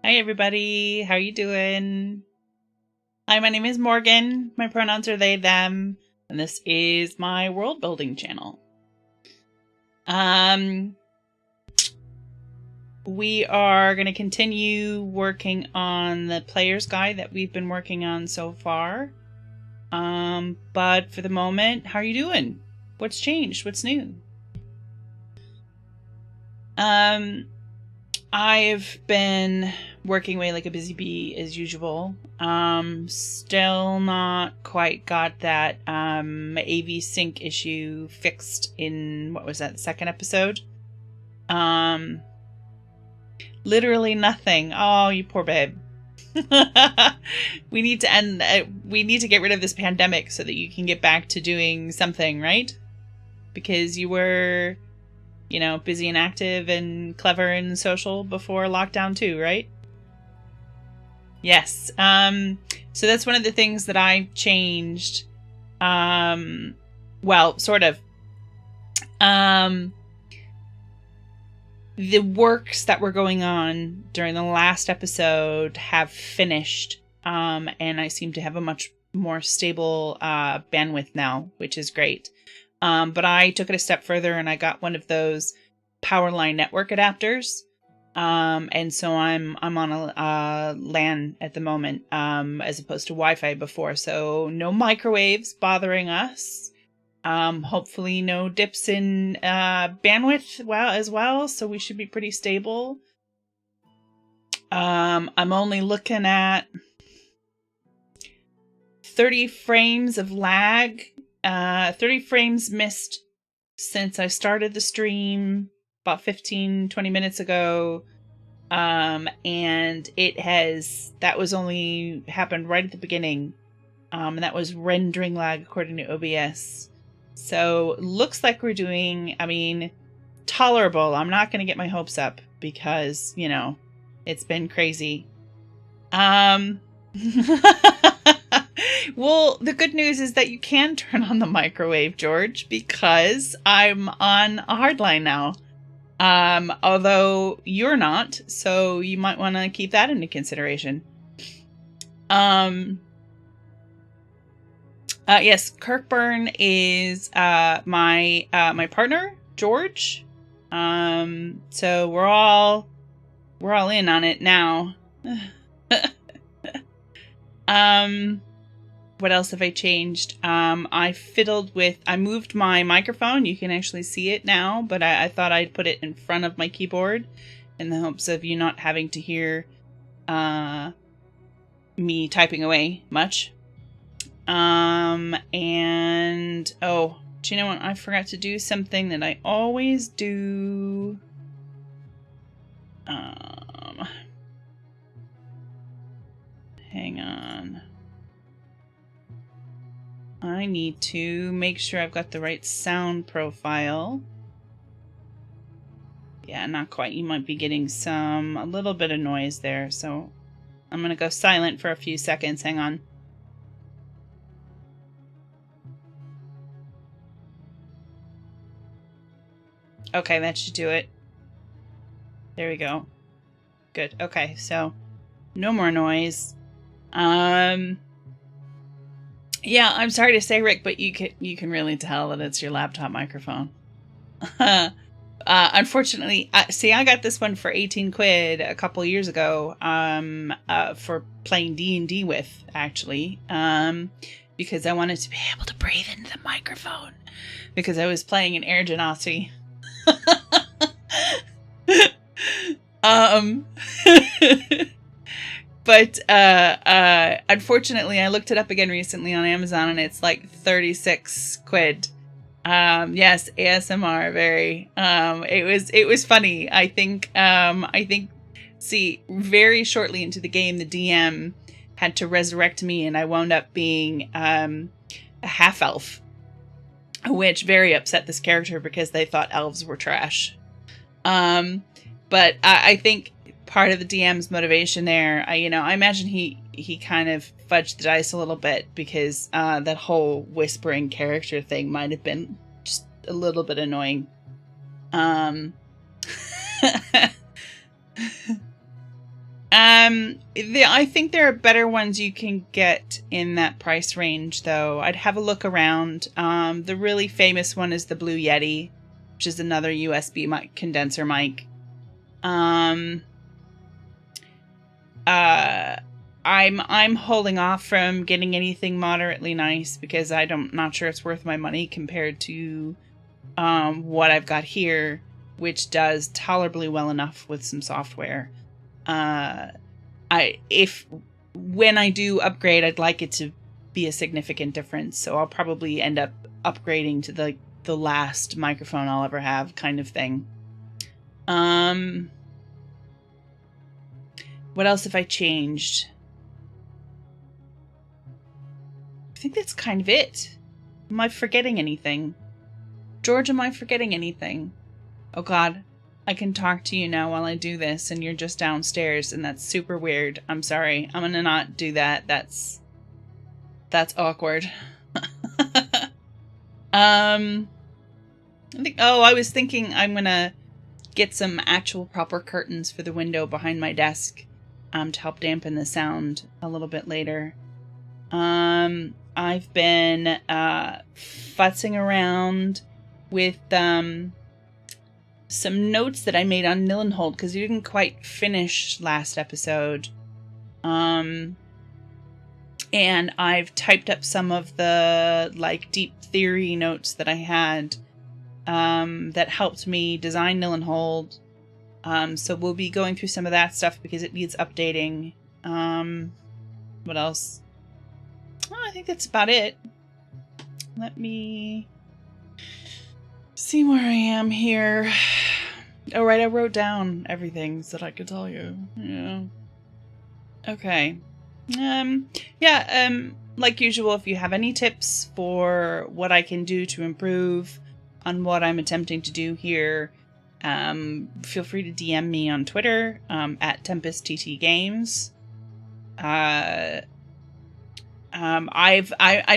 Hi everybody, how you doing? Hi, my name is Morgan. My pronouns are they, them, and this is my world building channel. We are going to continue working on the player's guide that we've been working on so far. But for the moment, how are you doing? What's changed? What's new? I've been working away like a busy bee as usual. Still not quite got that AV sync issue fixed in, what was that, the second episode? Literally nothing. Oh, you poor babe. We need to end. We need to get rid of this pandemic so that you can get back to doing something, right? Because you were, you know, busy and active and clever and social before lockdown too, right? Yes. So that's one of the things that I changed. Well, sort of. The works that were going on during the last episode have finished, and I seem to have a much more stable bandwidth now, which is great. But I took it a step further and I got one of those Powerline network adapters. And so I'm on a LAN at the moment, as opposed to Wi-Fi before. So no microwaves bothering us. Hopefully no dips in bandwidth as well, so we should be pretty stable. I'm only looking at 30 frames of lag, 30 frames missed since I started the stream about 15-20 minutes ago. And that was only happened right at the beginning. And that was rendering lag according to OBS. So looks like we're doing, tolerable. I'm not going to get my hopes up because, you know, it's been crazy. Well, the good news is that you can turn on the microwave, George, because I'm on a hardline now. Although you're not, so you might want to keep that into consideration. Yes, Kirkburn is my partner, George. So we're all in on it now. What else have I changed? I moved my microphone. You can actually see it now, but I thought I'd put it in front of my keyboard in the hopes of you not having to hear me typing away much. And oh, do you know what? I forgot to do something that I always do. Hang on. I need to make sure I've got the right sound profile. Yeah, not quite. You might be getting a little bit of noise there, so I'm gonna go silent for a few seconds. Hang on. Okay, that should do it. There we go. Good. Okay, so no more noise. Yeah, I'm sorry to say, Rick, but you can really tell that it's your laptop microphone. Unfortunately, see, I got this one for 18 quid a couple years ago, for playing D&D with, actually, because I wanted to be able to breathe into the microphone, because I was playing an Air Genasi. But unfortunately, I looked it up again recently on Amazon, and it's like 36 quid. Yes, ASMR, very. It was funny. I think, see, very shortly into the game, the DM had to resurrect me, and I wound up being a half elf, which very upset this character because they thought elves were trash. But I think part of the DM's motivation there, I imagine he kind of fudged the dice a little bit because that whole whispering character thing might have been just a little bit annoying. I think there are better ones you can get in that price range, though. I'd have a look around. The really famous one is the Blue Yeti, which is another USB mic, condenser mic. I'm holding off from getting anything moderately nice because I'm not sure it's worth my money compared to what I've got here, which does tolerably well enough with some software. When I do upgrade, I'd like it to be a significant difference, so I'll probably end up upgrading to the last microphone I'll ever have, kind of thing. What else have I changed? I think that's kind of it. Am I forgetting anything? George, am I forgetting anything? Oh God, I can talk to you now while I do this and you're just downstairs and that's super weird. I'm sorry. I'm gonna not do that. That's awkward. I was thinking I'm gonna get some actual proper curtains for the window behind my desk to help dampen the sound a little bit later. I've been futzing around with some notes that I made on Nillynhold because you didn't quite finish last episode. And I've typed up some of the deep theory notes that I had that helped me design Nillynhold. So we'll be going through some of that stuff because it needs updating. What else? Oh, I think that's about it. Let me see where I am here. Oh, right, I wrote down everything so that I could tell you. Yeah. Okay. Like usual, if you have any tips for what I can do to improve on what I'm attempting to do here, feel free to DM me on Twitter, at TempestTTGames. I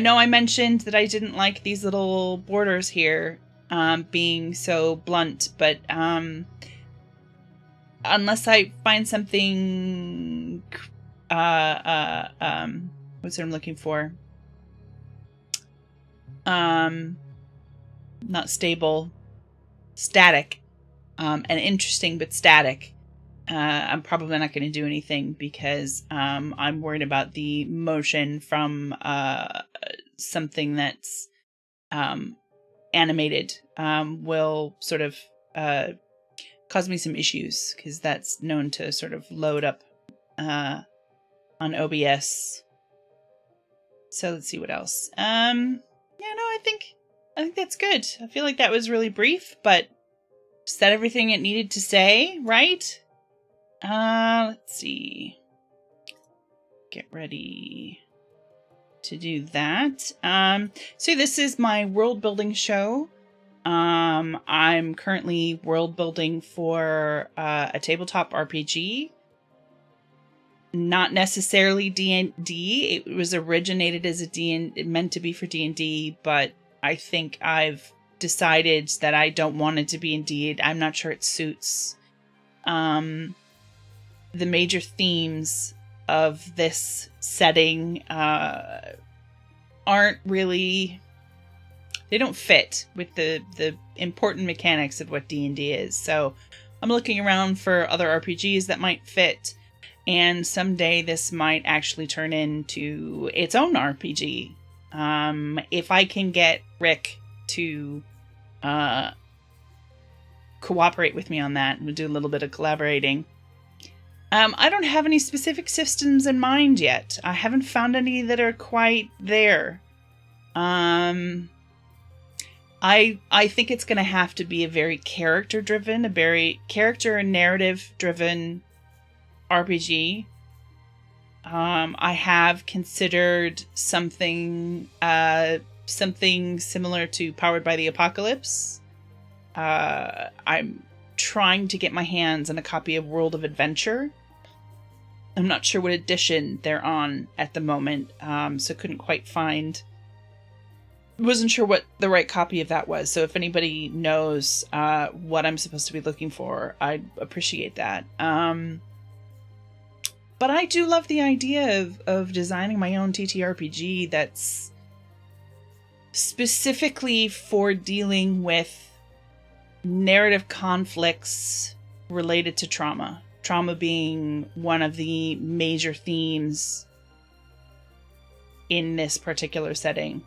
know I mentioned that I didn't like these little borders here, being so blunt, but, unless I find something, what's what I'm looking for? Not stable, static, and interesting, but static. I'm probably not going to do anything because I'm worried about the motion from something that's animated will sort of cause me some issues because that's known to sort of load up on OBS. So let's see what else. I think that's good. I feel like that was really brief, but said everything it needed to say, right? Let's see. Get ready to do that. So this is my world building show. I'm currently world building for a tabletop RPG. Not necessarily D&D. It was originated as meant to be for D&D, but I think I've decided that I don't want it to be in D. I'm not sure it suits. The major themes of this setting aren't really... They don't fit with the important mechanics of what D&D is. So I'm looking around for other RPGs that might fit. And someday this might actually turn into its own RPG. If I can get Rick to cooperate with me on that, and we'll do a little bit of collaborating. I don't have any specific systems in mind yet. I haven't found any that are quite there. I think it's going to have to be a very character-driven, a very character and narrative-driven RPG. I have considered something similar to Powered by the Apocalypse. I'm trying to get my hands on a copy of World of Adventure. I'm not sure what edition they're on at the moment, so couldn't quite find... Wasn't sure what the right copy of that was, so if anybody knows what I'm supposed to be looking for, I'd appreciate that. But I do love the idea of designing my own TTRPG that's specifically for dealing with narrative conflicts related to trauma. Trauma being one of the major themes in this particular setting.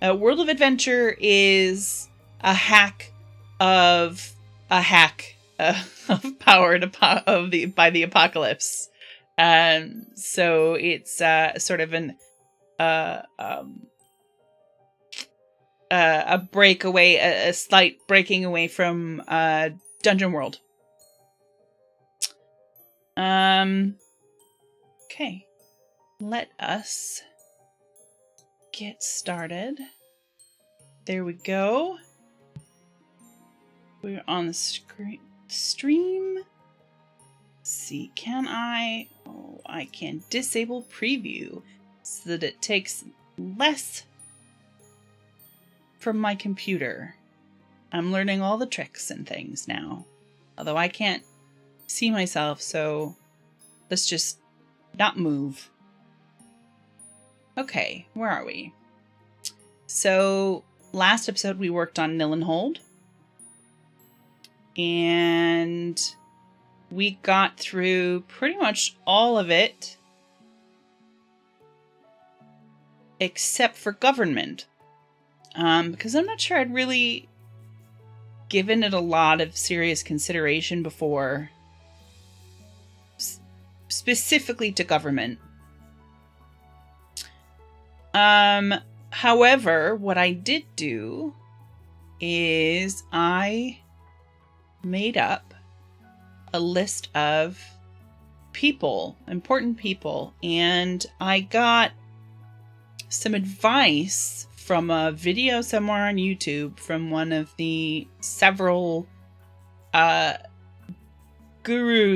World of Adventure is a hack of powered by the apocalypse. So it's sort of a breakaway, a slight breaking away from Dungeon World. Okay, let us get started. There we go. We're on the stream. Let's see, can I? Oh, I can disable preview so that it takes less from my computer. I'm learning all the tricks and things now. Although I can't see myself, so let's just not move. Okay, where are we? So, last episode we worked on Nillynhold. And we got through pretty much all of it. Except for government. Because I'm not sure I'd really given it a lot of serious consideration before. Specifically to government. However, what I did do is I made up a list of people, important people, and I got some advice from a video somewhere on YouTube from one of the several guru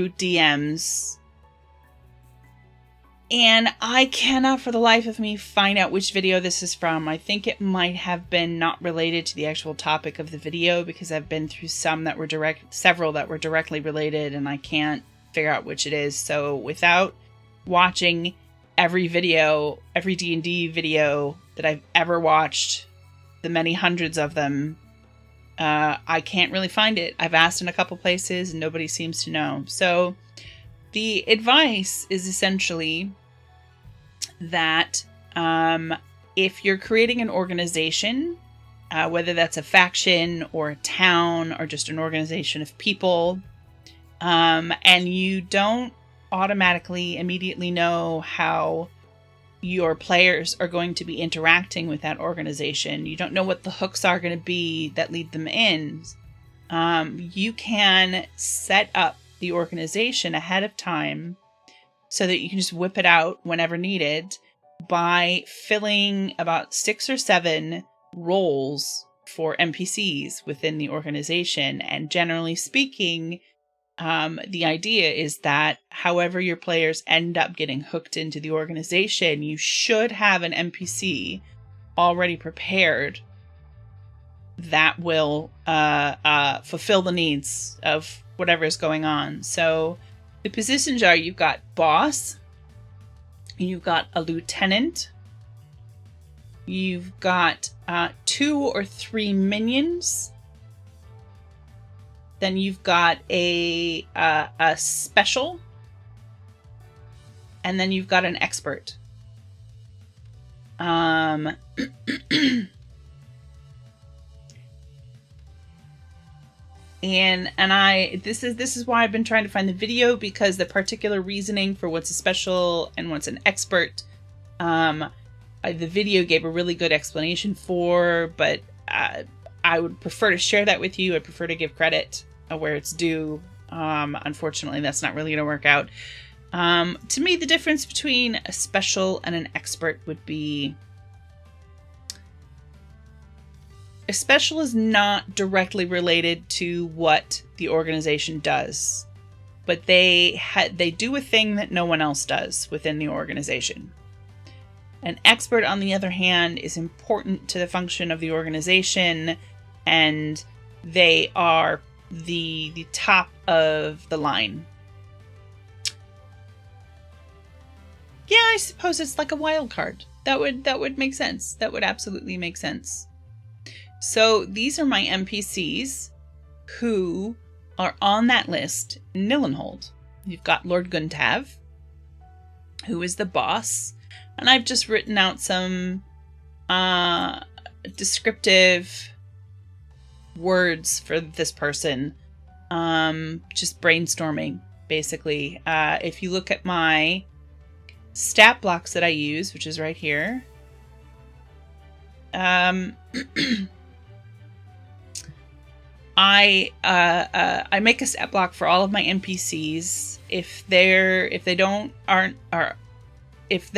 DMs. And I cannot for the life of me find out which video this is from. I think it might have been not related to the actual topic of the video because I've been through several that were directly related and I can't figure out which it is. So without watching every D&D video that I've ever watched, the many hundreds of them, I can't really find it. I've asked in a couple places and nobody seems to know. So the advice is essentially that if you're creating an organization, whether that's a faction or a town or just an organization of people, and you don't automatically immediately know how your players are going to be interacting with that organization, you don't know what the hooks are going to be that lead them in, you can set up the organization ahead of time so that you can just whip it out whenever needed by filling about 6 or 7 roles for NPCs within the organization. And generally speaking, the idea is that however your players end up getting hooked into the organization, you should have an NPC already prepared that will fulfill the needs of whatever is going on. So the positions are, you've got boss, you've got a lieutenant, you've got 2 or 3 minions, then you've got a special, and then you've got an expert. And this is why I've been trying to find the video, because the particular reasoning for what's a special and what's an expert, the video gave a really good explanation for, but I would prefer to share that with you. I prefer to give credit where it's due. Unfortunately, that's not really going to work out. To me, the difference between a special and an expert would be a special is not directly related to what the organization does, but they do a thing that no one else does within the organization. An expert, on the other hand, is important to the function of the organization, and they are the top of the line. Yeah, I suppose it's like a wild card. That would make sense. That would absolutely make sense. So these are my NPCs who are on that list in Nillynhold. You've got Lord Guntav, who is the boss, and I've just written out some descriptive words for this person. Just brainstorming, basically. If you look at my stat blocks that I use, which is right here, I make a stat block for all of my NPCs. If they're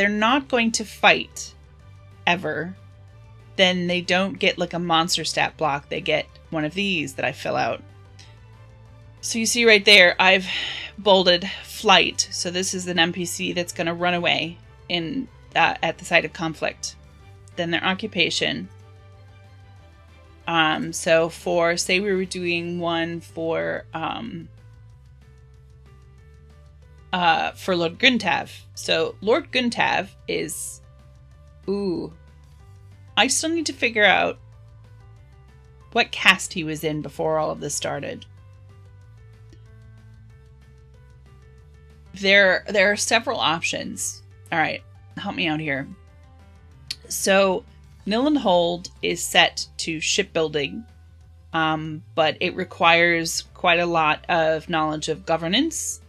not going to fight ever, then they don't get like a monster stat block. They get one of these that I fill out. So you see right there, I've bolded flight. So this is an NPC that's going to run away in at the site of conflict. Then their occupation. So for, say we were doing one for Lord Guntav. So Lord Guntav is, I still need to figure out what caste he was in before all of this started. There are several options. All right, help me out here. So Nillynhold is set to shipbuilding, but it requires quite a lot of knowledge of governance,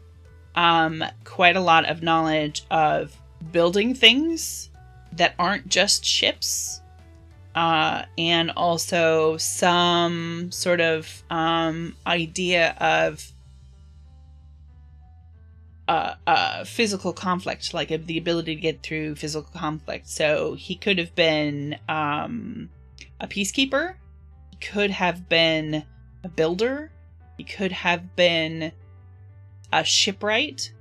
quite a lot of knowledge of building things that aren't just ships, and also some sort of idea of physical conflict, like the ability to get through physical conflict. So he could have been a peacekeeper, he could have been a builder, he could have been a shipwright,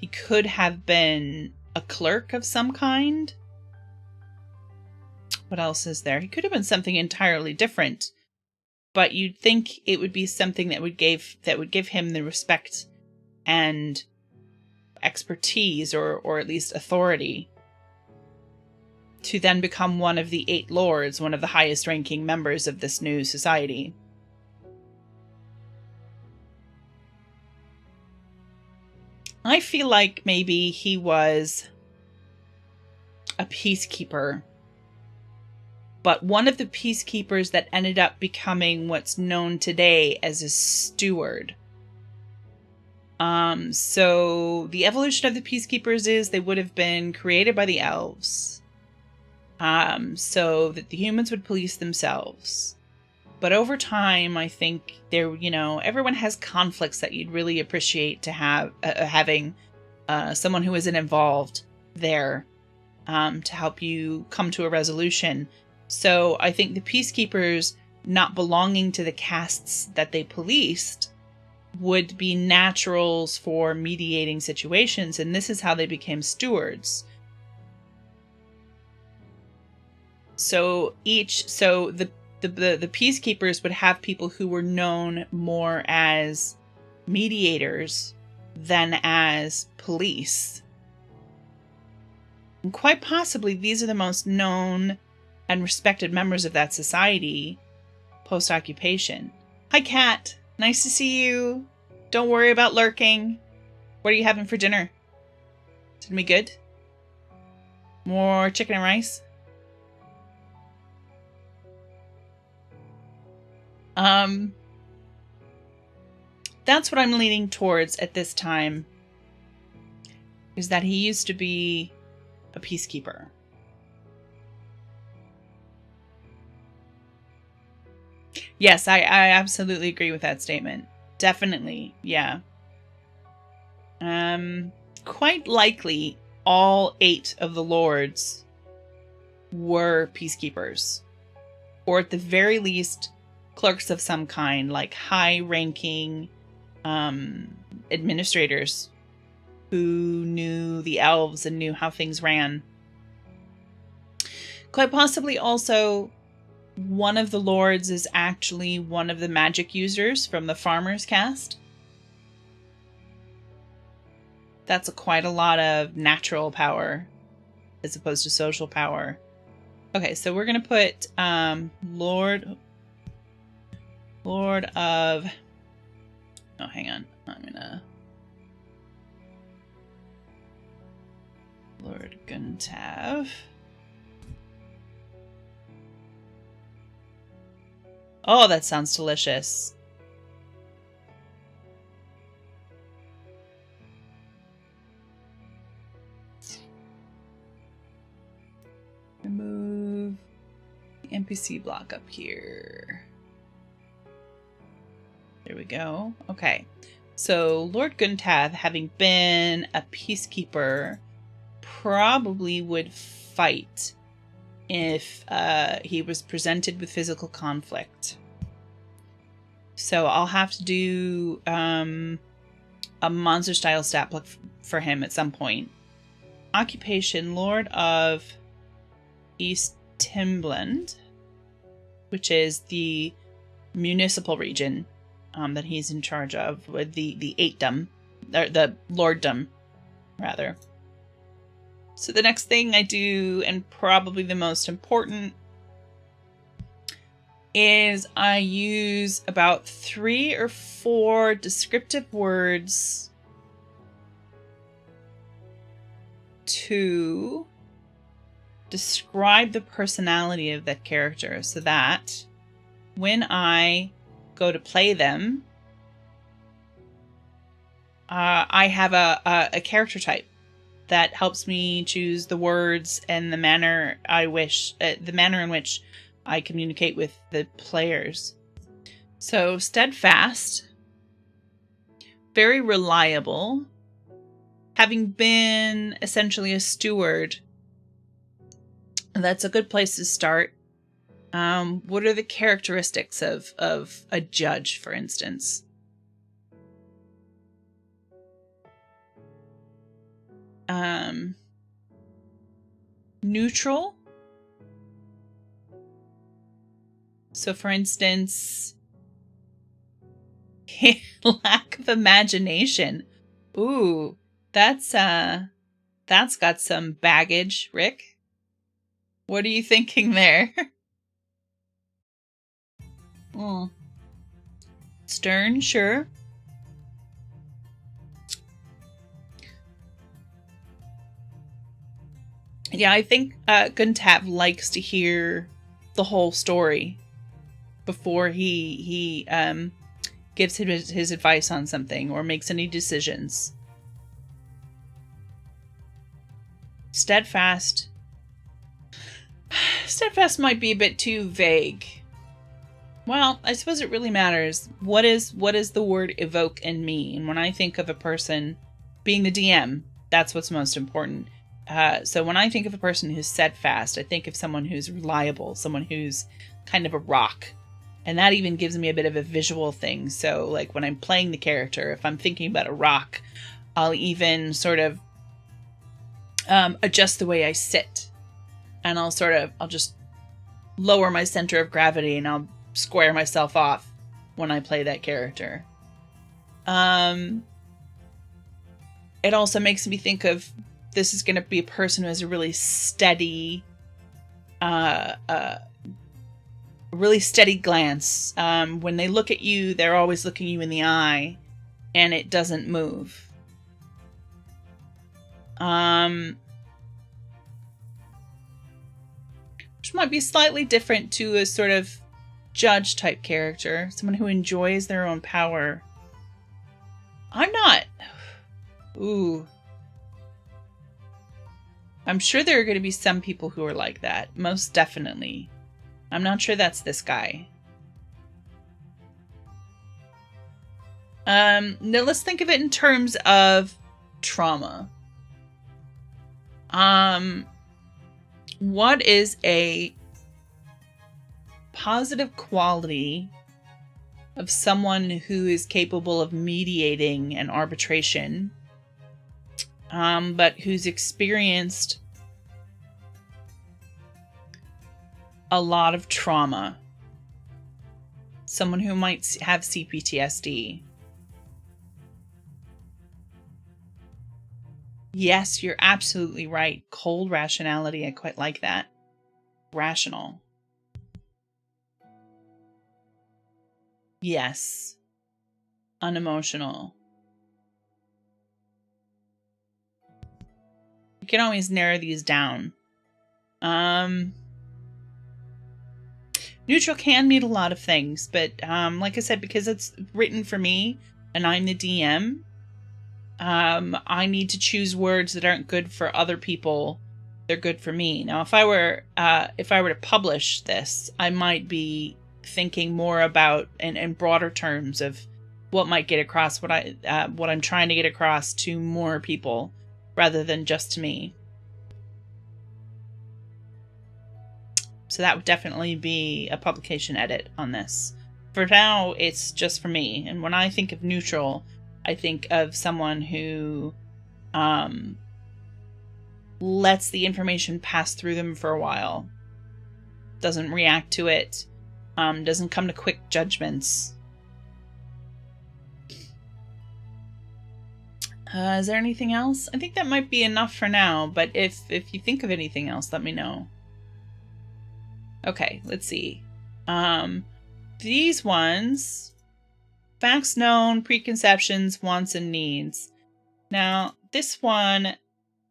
he could have been a clerk of some kind. What else is there? He could have been something entirely different, but you'd think it would be something that would give him the respect and expertise, or at least authority, to then become one of the 8 lords, one of the highest ranking members of this new society. I feel like maybe he was a peacekeeper, but one of the peacekeepers that ended up becoming what's known today as a steward. So the evolution of the peacekeepers is they would have been created by the elves, so that the humans would police themselves. But over time, I think everyone has conflicts that you'd really appreciate to have, having someone who isn't involved there, to help you come to a resolution. So I think the peacekeepers not belonging to the castes that they policed would be naturals for mediating situations, and this is how they became stewards. So the peacekeepers would have people who were known more as mediators than as police. And quite possibly these are the most known and respected members of that society post-occupation. Hi, Kat. Nice to see you. Don't worry about lurking. What are you having for dinner? Is it gonna be good? More chicken and rice? That's what I'm leaning towards at this time, is that he used to be a peacekeeper. Yes, I absolutely agree with that statement. Definitely, yeah. Quite likely all 8 of the lords were peacekeepers, or at the very least clerks of some kind, like high-ranking administrators who knew the elves and knew how things ran. Quite possibly also one of the lords is actually one of the magic users from the farmer's caste. That's quite a lot of natural power as opposed to social power. Okay, so we're going to put Lord of... Oh, hang on. I'm going to... Lord Guntav. Oh, that sounds delicious. Remove the NPC block up here. There we go. Okay. So Lord Guntav, having been a peacekeeper, probably would fight if he was presented with physical conflict. So I'll have to do a monster style stat block for him at some point. Occupation, Lord of East Timbaland, which is the municipal region that he's in charge of, with the eightdom, or the lorddom, rather. So the next thing I do, and probably the most important, is I use about 3 or 4 descriptive words to describe the personality of that character, so that when I go to play them, I have a character type that helps me choose the words and the manner I wish, the manner in which I communicate with the players. So steadfast, very reliable, having been essentially a steward. That's a good place to start. What are the characteristics of a judge, for instance? Neutral. So, for instance, lack of imagination. Ooh, that's got some baggage, Rick. What are you thinking there? Stern, sure. Yeah, I think Guntav likes to hear the whole story before he gives his advice on something or makes any decisions. Steadfast. Steadfast might be a bit too vague. Well, I suppose it really matters. What does the word evoke in me? And when I think of a person being the DM, that's what's most important. So when I think of a person who's steadfast, I think of someone who's reliable, someone who's kind of a rock. And that even gives me a bit of a visual thing. So like when I'm playing the character, if I'm thinking about a rock, I'll even sort of adjust the way I sit. And I'll just lower my center of gravity and I'll square myself off when I play that character. It also makes me think of, this is going to be a person who has a really steady, glance. When they look at you, they're always looking you in the eye, and it doesn't move. Which might be slightly different to a sort of judge type character, someone who enjoys their own power. I'm not. Ooh. I'm sure there are going to be some people who are like that. Most definitely. I'm not sure that's this guy. Now let's think of it in terms of trauma. What is a positive quality of someone who is capable of mediating an arbitration, but who's experienced a lot of trauma? Someone who might have CPTSD. Yes, you're absolutely right. Cold rationality. I quite like that. Rational. Yes. Unemotional. You can always narrow these down. Neutral can mean a lot of things, but like I said, because it's written for me and I'm the DM, I need to choose words that aren't good for other people. They're good for me. Now, if I were to publish this, I might be thinking more about in broader terms of what might get across, what I'm trying to get across to more people rather than just to me. So that would definitely be a publication edit on this. For now, it's just for me. And when I think of neutral, I think of someone who lets the information pass through them for a while, doesn't react to it, doesn't come to quick judgments. Is there anything else? I think that might be enough for now, but if you think of anything else, let me know. Okay, let's see. These ones, facts known, preconceptions, wants, and needs. Now, this one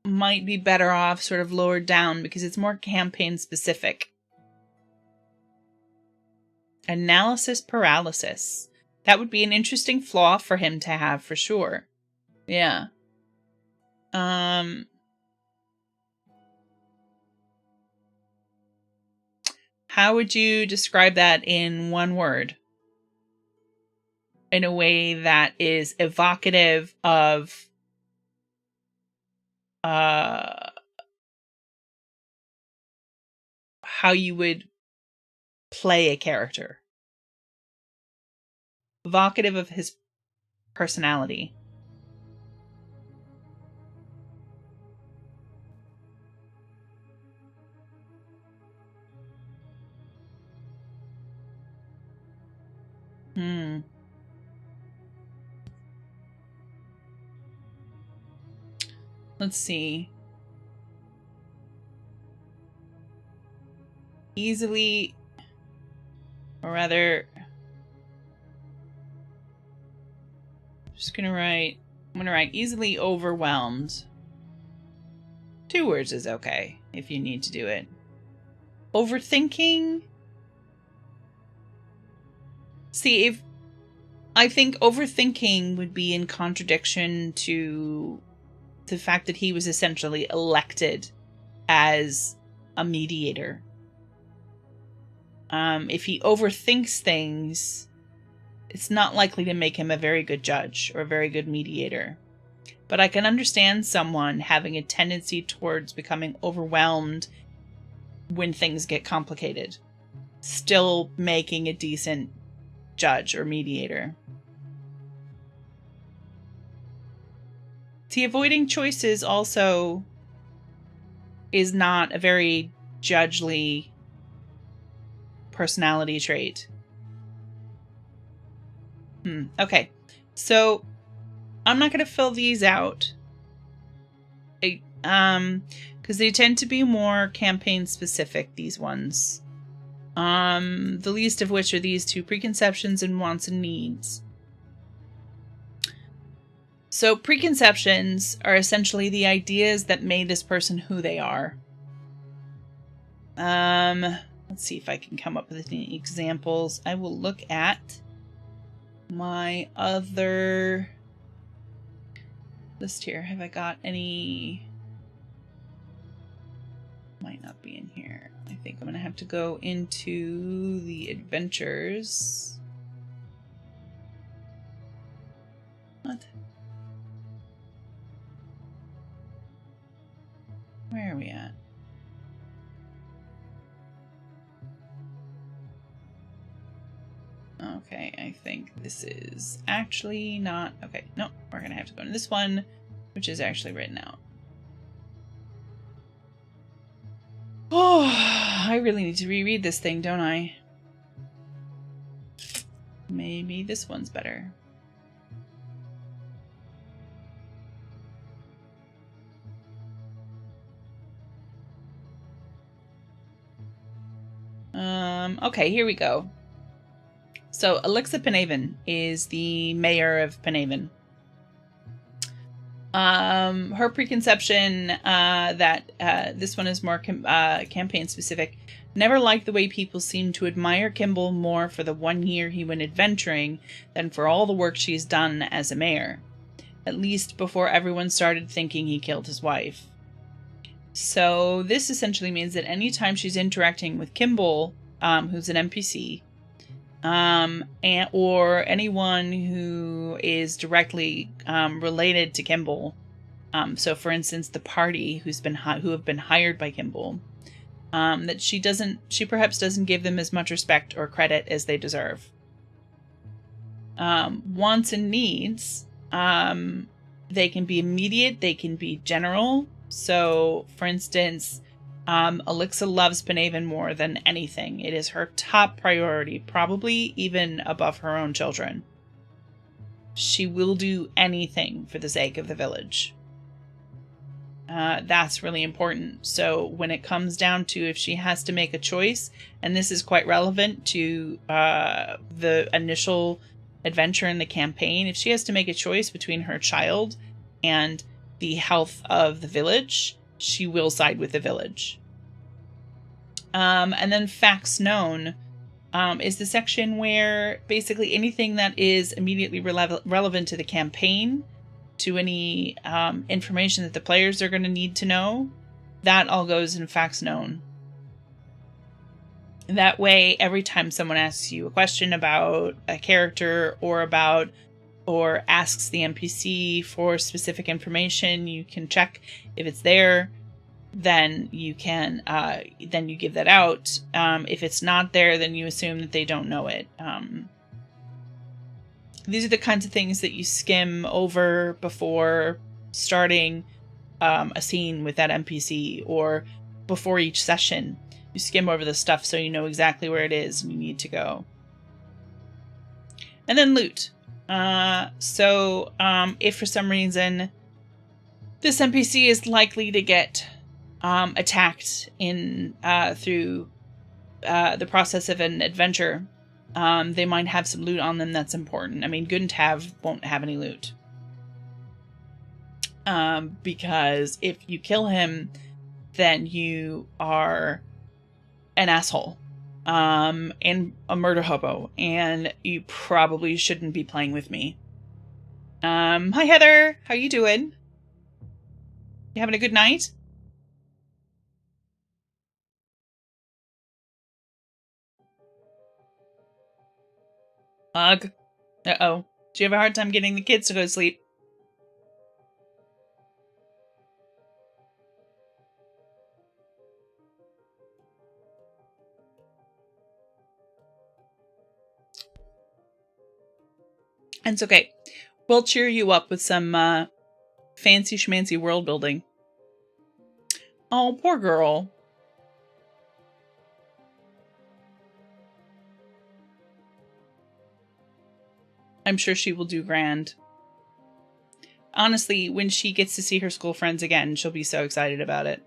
might be better off sort of lowered down because it's more campaign specific. Analysis paralysis. That would be an interesting flaw for him to have for sure. Yeah. How would you describe that in one word? In a way that is evocative of how you would play a character. Evocative of his personality. Let's see. Easily, or rather, I'm gonna write easily overwhelmed. 2 words is okay if you need to do it. Overthinking. See, I think overthinking would be in contradiction to the fact that he was essentially elected as a mediator. If he overthinks things, it's not likely to make him a very good judge or a very good mediator. But I can understand someone having a tendency towards becoming overwhelmed when things get complicated, still making a decent judge or mediator. See, avoiding choices also is not a very judgely personality trait. Okay, so I'm not going to fill these out, because they tend to be more campaign specific, these ones. The least of which are these 2, preconceptions and wants and needs. So preconceptions are essentially the ideas that made this person who they are. Let's see if I can come up with any examples. I will look at my other list here. Have I got any? Might not be in here. I think I'm going to have to go into the adventures. What? Where are we at? Okay, I think this is actually not... Okay, no, we're going to have to go into this one, which is actually written out. Oh, I really need to reread this thing, don't I? Maybe this one's better. Okay, here we go. So Alexa Penhaven is the mayor of Penhaven. Her preconception, that this one is more campaign specific. Never liked the way people seem to admire Kimball more for the 1 year he went adventuring than for all the work she's done as a mayor. At least before everyone started thinking he killed his wife. So this essentially means that anytime she's interacting with Kimball, who's an NPC, or anyone who is directly related to Kimball, so for instance the party who have been hired by Kimball, that she perhaps doesn't give them as much respect or credit as they deserve. Wants and needs, they can be immediate, they can be general. So for instance, Alexa loves Penhaven more than anything. It is her top priority, probably even above her own children. She will do anything for the sake of the village. That's really important. So when it comes down to if she has to make a choice, and this is quite relevant to the initial adventure in the campaign, if she has to make a choice between her child and the health of the village, she will side with the village. And then facts known is the section where basically anything that is immediately relevant to the campaign, to any information that the players are going to need to know, that all goes in facts known. That way, every time someone asks you a question about a character or asks the NPC for specific information, you can check if it's there. Then you can then you give that out. If it's not there, then you assume that they don't know it. These are the kinds of things that you skim over before starting a scene with that NPC, or before each session. You skim over the stuff so you know exactly where it is and you need to go. And then loot. If for some reason this NPC is likely to get attacked through the process of an adventure, they might have some loot on them that's important. I mean, Guntav won't have any loot. Because if you kill him, then you are an asshole. And a murder hobo. And you probably shouldn't be playing with me. Hi Heather! How you doing? You having a good night? Ugh. Uh-oh. Do you have a hard time getting the kids to go to sleep? And it's okay. We'll cheer you up with some fancy schmancy world building. Oh, poor girl. I'm sure she will do grand. Honestly, when she gets to see her school friends again, she'll be so excited about it.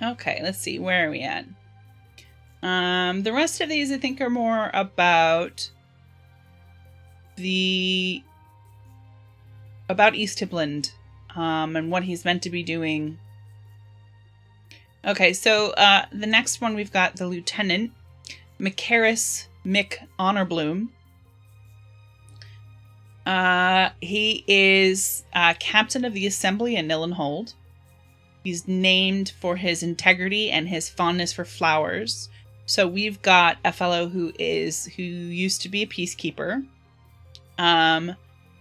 Okay, let's see. Where are we at? The rest of these, I think, are more about East Tipland, and what he's meant to be doing. Okay, so the next one we've got the Lieutenant, Mick Honorbloom. He is captain of the Assembly in Nillynhold. He's named for his integrity and his fondness for flowers. So we've got a fellow who used to be a peacekeeper,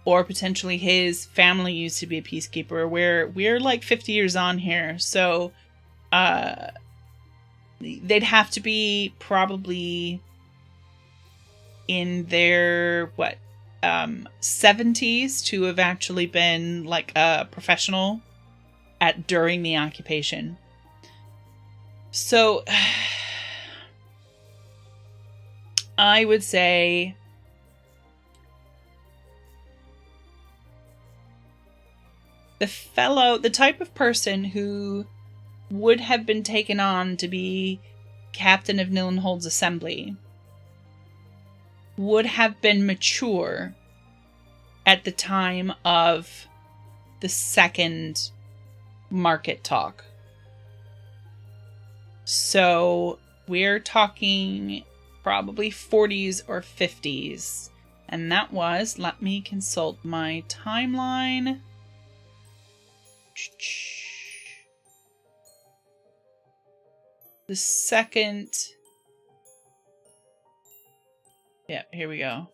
or potentially his family used to be a peacekeeper. We're like 50 years on here, so they'd have to be probably in their 70s to have actually been like a professional during the occupation. So I would say the type of person who would have been taken on to be captain of Nillynhold's assembly would have been mature at the time of the second market talk. So we're talking probably 40s or 50s. And that was, let me consult my timeline. The second... Yeah, here we go.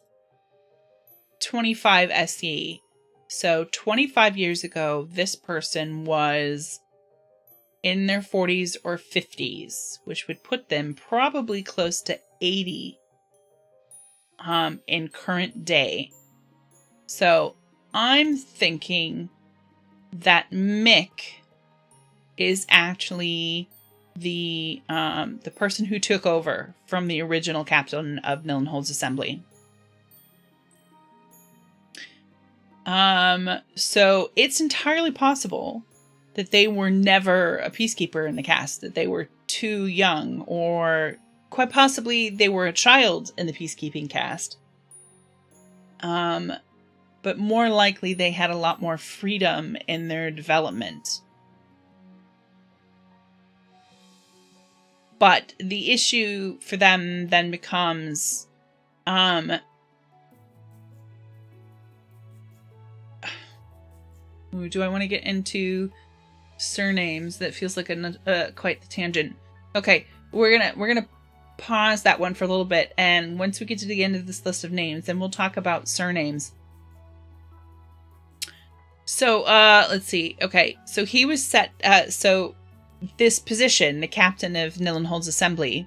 25 SE. So 25 years ago, this person was in their 40s or 50s, which would put them probably close to 80 in current day. So I'm thinking that Mick is actually the person who took over from the original captain of Nillynhold's assembly. So it's entirely possible that they were never a peacekeeper in the cast, that they were too young, or quite possibly they were a child in the peacekeeping cast. But more likely they had a lot more freedom in their development. But the issue for them then becomes, do I want to get into surnames? That feels like quite the tangent. Okay, we're gonna pause that one for a little bit, and once we get to the end of this list of names, then we'll talk about surnames. So, let's see. Okay, so he was set. So this position, the captain of Nillynhold's assembly,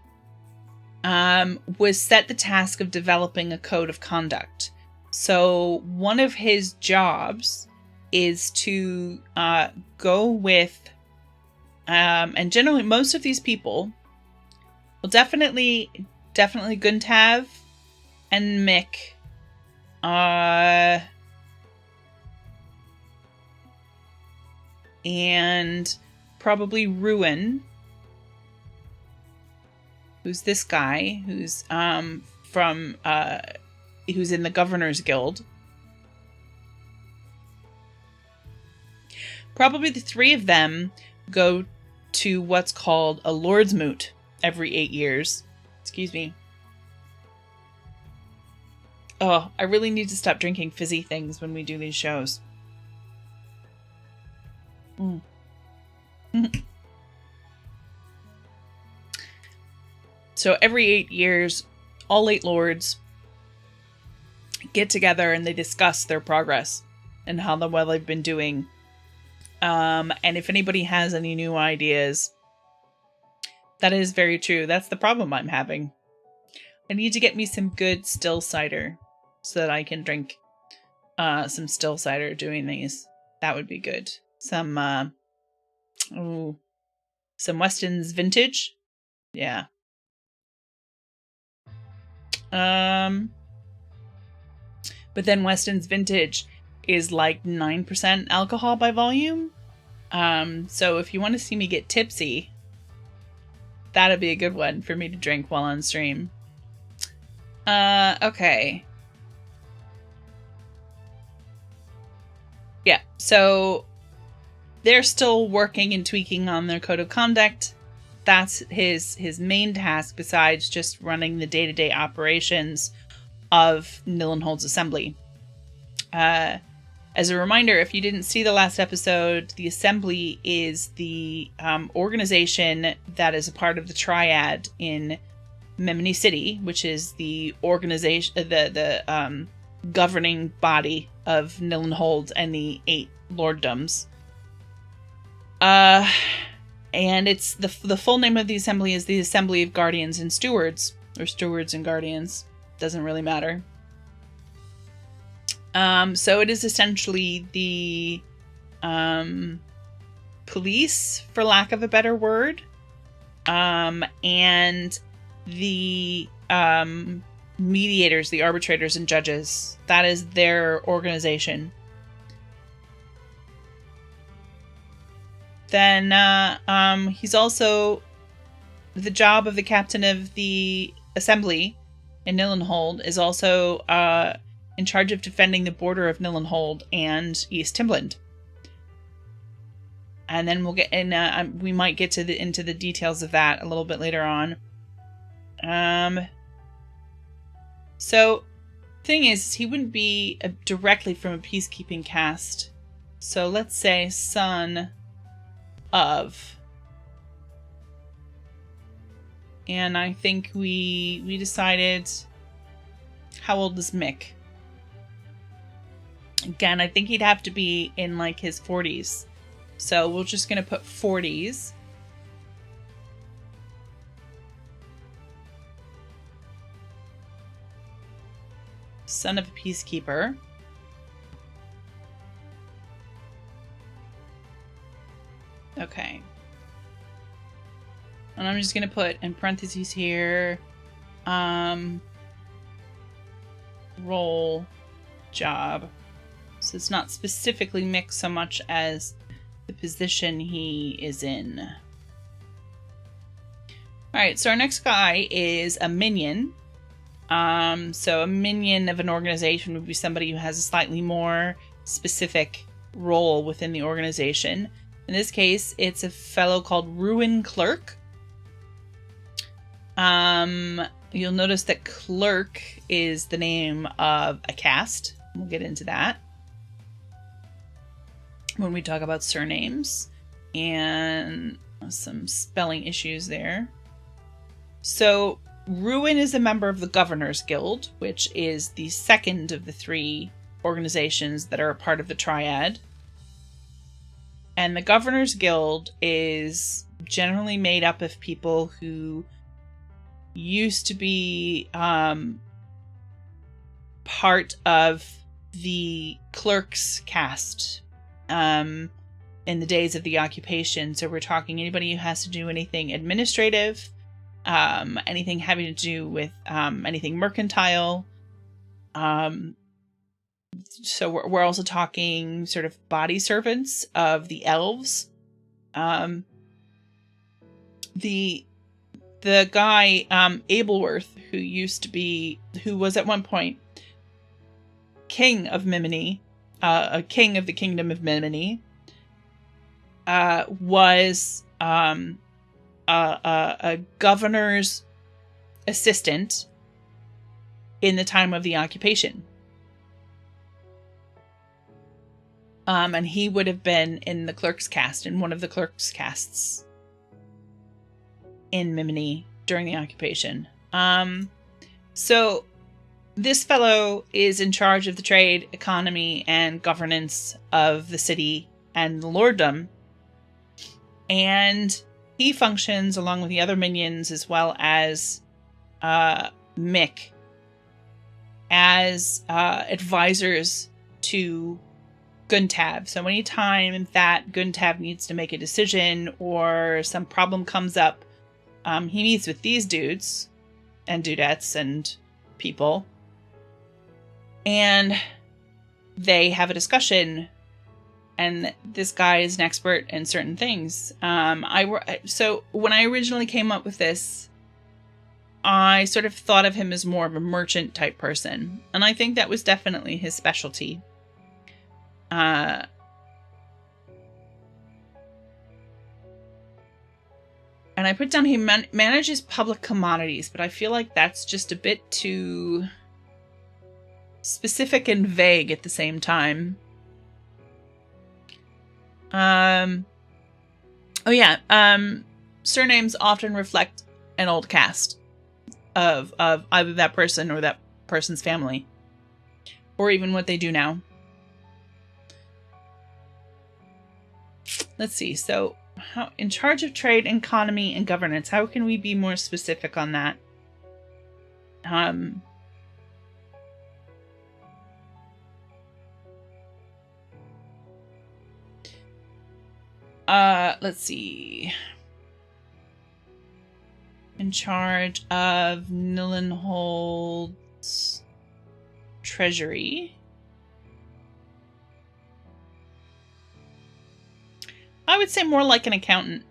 was set the task of developing a code of conduct. So one of his jobs is to go with, and generally most of these people, well, definitely Guntav and Mick, and probably Ruin, who's this guy, who's who's in the Governor's Guild. Probably the three of them go to what's called a Lord's Moot every 8 years. Excuse me. Oh, I really need to stop drinking fizzy things when we do these shows. So every 8 years, all 8 lords get together and they discuss their progress and how well they've been doing. And if anybody has any new ideas, that is very true. That's the problem I'm having. I need to get me some good still cider so that I can drink some still cider doing these. That would be good. Some Weston's Vintage. Yeah. But then Weston's Vintage is like 9% alcohol by volume. So if you want to see me get tipsy, that'd be a good one for me to drink while on stream. Okay. Yeah, so they're still working and tweaking on their code of conduct. That's his main task besides just running the day-to-day operations of Nillynhold's assembly. As a reminder, if you didn't see the last episode, the Assembly is the organization that is a part of the Triad in Memony City, which is the organization, the governing body of Nillynhold and the 8 lorddoms. And it's the full name of the Assembly is the Assembly of Guardians and Stewards, or Stewards and Guardians. Doesn't really matter. So it is essentially the police, for lack of a better word, and the mediators, the arbitrators and judges. That is their organization. Then he's also the job of the captain of the assembly in Nillynhold is also in charge of defending the border of Nillynhold and East Timbaland. And then we'll get in. We might get to into the details of that a little bit later on. So, thing is, he wouldn't be directly from a peacekeeping caste. So let's say son of. And I think we decided. How old is Mick? Again, I think he'd have to be in like his 40s. So we're just gonna put 40s. Son of a peacekeeper. Okay. And I'm just gonna put in parentheses here, role, job. So it's not specifically mixed so much as the position he is in. Alright, so our next guy is a minion. So a minion of an organization would be somebody who has a slightly more specific role within the organization. In this case, it's a fellow called Ruin Clerk. You'll notice that Clerk is the name of a caste. We'll get into that when we talk about surnames and some spelling issues there. So Ruin is a member of the Governor's Guild, which is the second of the 3 organizations that are a part of the Triad. And the Governor's Guild is generally made up of people who used to be part of the clerk's caste in the days of the occupation. So we're talking anybody who has to do anything administrative, anything having to do with anything mercantile. So we're also talking sort of body servants of the elves. The guy, Abelworth, who was at one point king of Mimini, a king of the kingdom of Mimini, was a governor's assistant in the time of the occupation. And he would have been in the clerk's caste, in one of the clerk's castes in Mimini during the occupation. So this fellow is in charge of the trade, economy, and governance of the city and the lorddom. And he functions along with the other minions as well as Mick as advisors to Guntav. So anytime that Guntav needs to make a decision or some problem comes up, he meets with these dudes and dudettes and people, and they have a discussion. And this guy is an expert in certain things. So when I originally came up with this, I sort of thought of him as more of a merchant type person, and I think that was definitely his specialty. And I put down he manages public commodities, but I feel like that's just a bit too specific and vague at the same time. Surnames often reflect an old caste of either that person or that person's family, or even what they do now. Let's see. So, how in charge of trade, economy, and governance? How can we be more specific on that? Let's see. In charge of Nillynhold's treasury. I would say more like an accountant.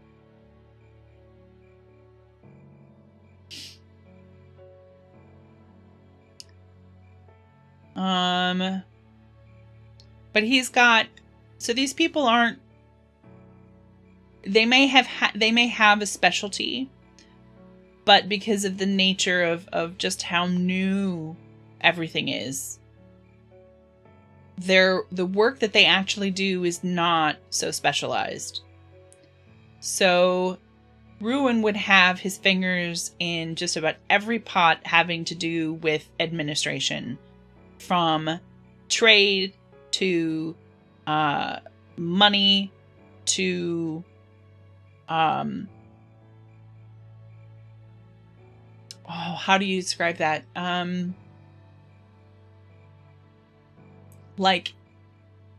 But he's got, so these people aren't, they may have a specialty, but because of the nature of just how new everything is, the work that they actually do is not so specialized. So Ruin would have his fingers in just about every pot having to do with administration, from trade to money to how do you describe that? Like,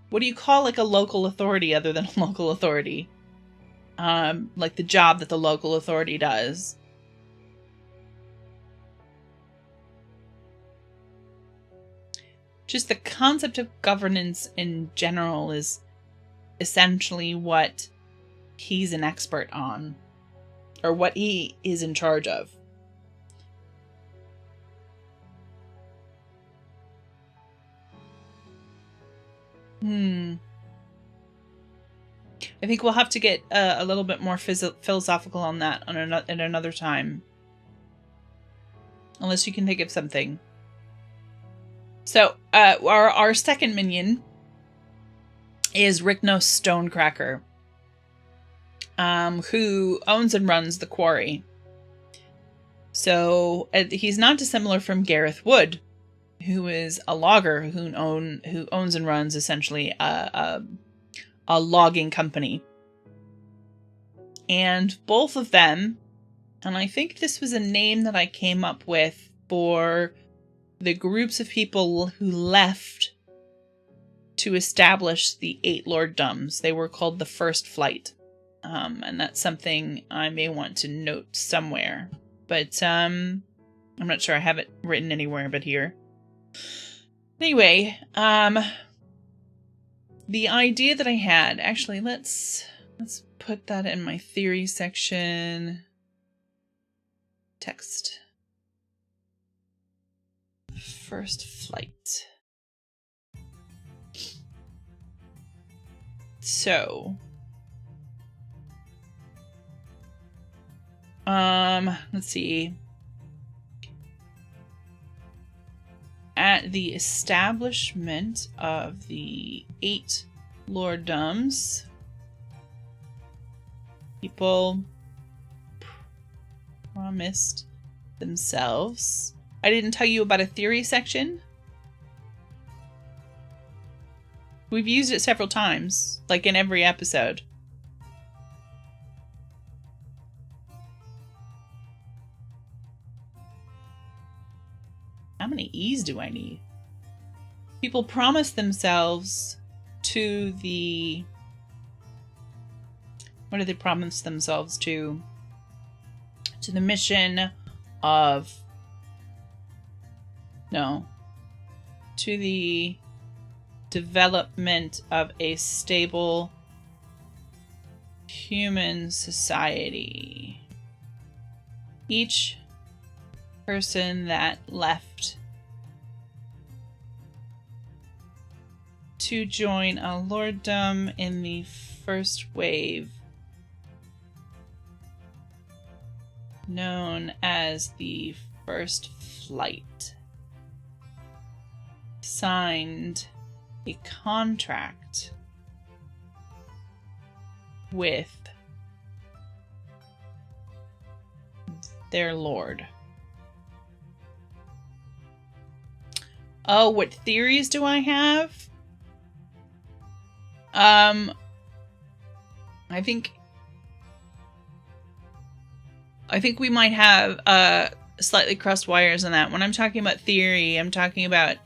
what do you call like a local authority other than a local authority? Like the job that the local authority does. Just the concept of governance in general is essentially what he's an expert on, or what he is in charge of. I think we'll have to get a little bit more philosophical on that at another time. Unless you can think of something. So, our second minion is Ryknos Stonecracker, who owns and runs the quarry. So, he's not dissimilar from Gareth Wood, who is a logger who owns and runs essentially a logging company. And both of them, and I think this was a name that I came up with for the groups of people who left to establish the 8 lorddoms. They were called the First Flight. And that's something I may want to note somewhere. But I'm not sure I have it written anywhere but here. Anyway, the idea that I had, actually, let's put that in my theory section. Text. First Flight. So, let's see. At the establishment of the 8 lorddoms, people promised themselves. I didn't tell you about a theory section. We've used it several times, like in every episode. How many E's do I need? People promise themselves to the... What do they promise themselves to? To the mission of... No. To the development of a stable human society. Each person that left to join a lorddom in the first wave, known as the First Flight, signed a contract with their lord. Oh, what theories do I have? I think we might have slightly crossed wires on that. When I'm talking about theory, I'm talking about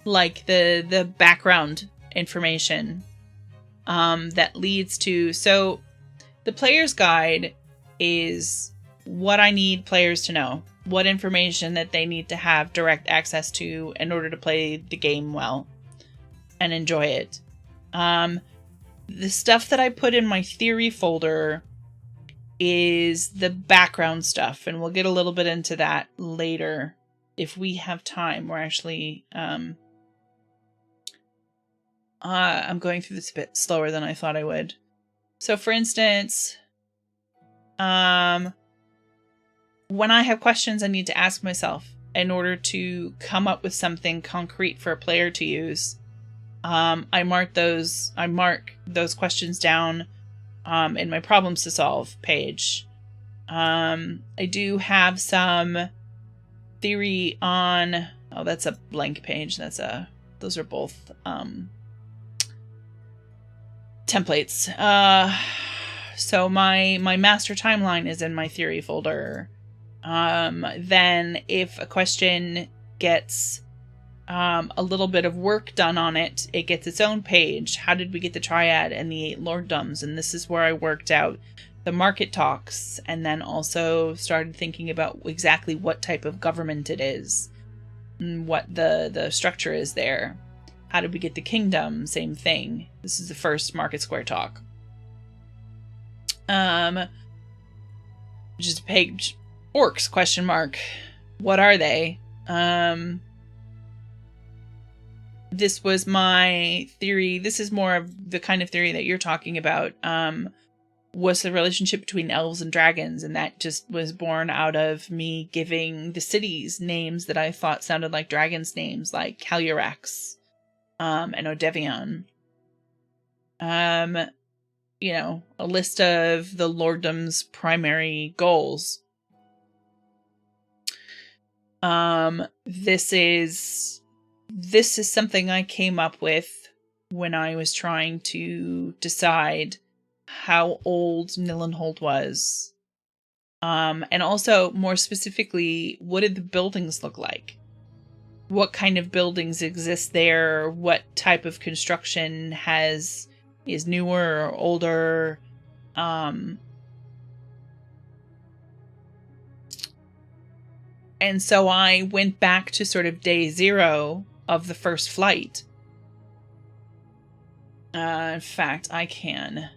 like the background information that leads to... So the player's guide is what I need players to know, what information that they need to have direct access to in order to play the game well and enjoy it. The stuff that I put in my theory folder is the background stuff, and we'll get a little bit into that later if we have time. We're actually I'm going through this a bit slower than I thought I would. So for instance, when I have questions I need to ask myself in order to come up with something concrete for a player to use, I mark those questions down in my problems to solve page. I do have some theory on, oh, that's a blank page. Those are both templates. So my master timeline is in my theory folder. Then if a question gets a little bit of work done on it, it gets its own page. How did we get the triad and the 8 lorddoms? And this is where I worked out the market talks, and then also started thinking about exactly what type of government it is, and what the structure is there. How did we get the kingdom? Same thing. This is the first market square talk. Just a page. Orcs, question mark. What are they? This was my theory. This is more of the kind of theory that you're talking about. Was the relationship between elves and dragons, and that just was born out of me giving the cities names that I thought sounded like dragons' names, like Calyrex, and Odevion. You know, a list of the lorddom's primary goals. This is something I came up with when I was trying to decide how old Nillynhold was. And also, more specifically, what did the buildings look like? What kind of buildings exist there? What type of construction is newer or older? And so I went back to sort of day 0 of the first flight. In fact, I can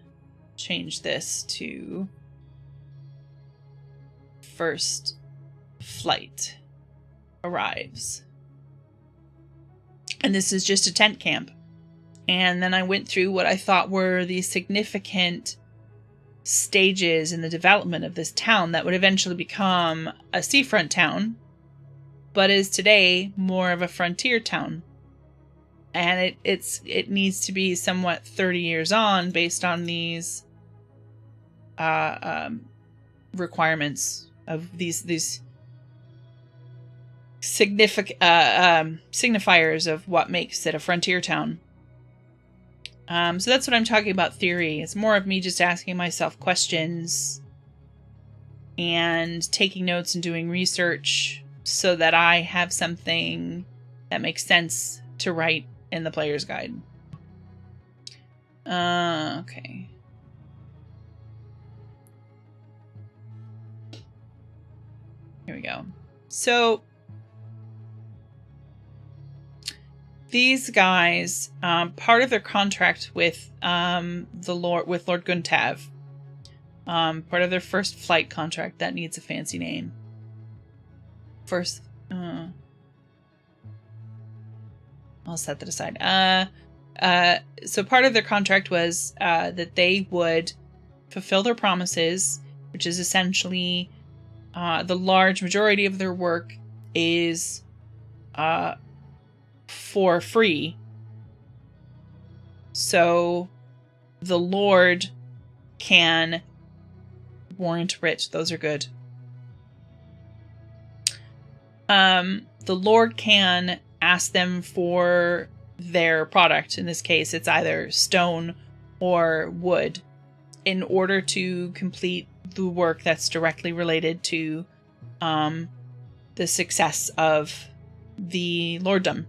change this to first flight arrives. And this is just a tent camp. And then I went through what I thought were the significant stages in the development of this town that would eventually become a seafront town, but is today more of a frontier town. And it needs to be somewhat 30 years on based on these requirements of these significant signifiers of what makes it a frontier town. So that's what I'm talking about theory. It's more of me just asking myself questions and taking notes and doing research so that I have something that makes sense to write in the player's guide. Okay. Here we go. So these guys, part of their contract with Lord Guntav, part of their first flight contract, that needs a fancy name. First, I'll set that aside. So part of their contract was that they would fulfill their promises, which is essentially the large majority of their work is for free. So the Lord can warrant writ. Those are good. The Lord can ask them for their product. In this case, it's either stone or wood in order to complete the work that's directly related to the success of the lorddom.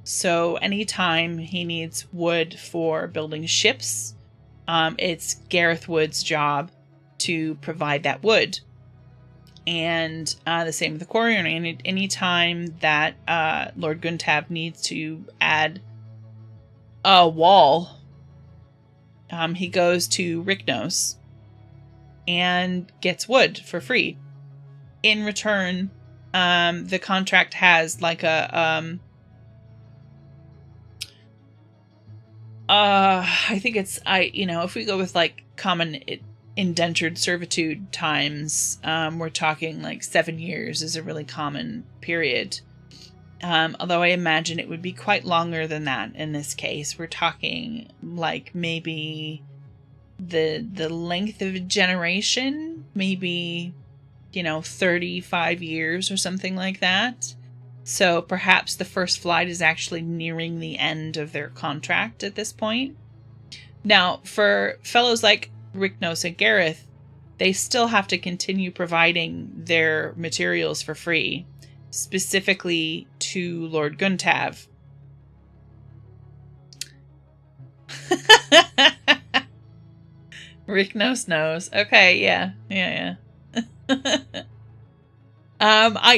So anytime he needs wood for building ships, it's Gareth Wood's job to provide that wood. And the same with the quarry. Any time that Lord Guntav needs to add a wall he goes to Ryknos and gets wood for free. In return, the contract has like a I think it's if we go with like common indentured servitude times, we're talking like 7 years is a really common period. Although I imagine it would be quite longer than that in this case. We're talking like maybe the length of a generation, maybe 35 years or something like that. So perhaps the first flight is actually nearing the end of their contract at this point. Now, for fellows like Ryknos and Gareth, they still have to continue providing their materials for free, specifically to Lord Guntav. Ryknos knows. Okay, yeah.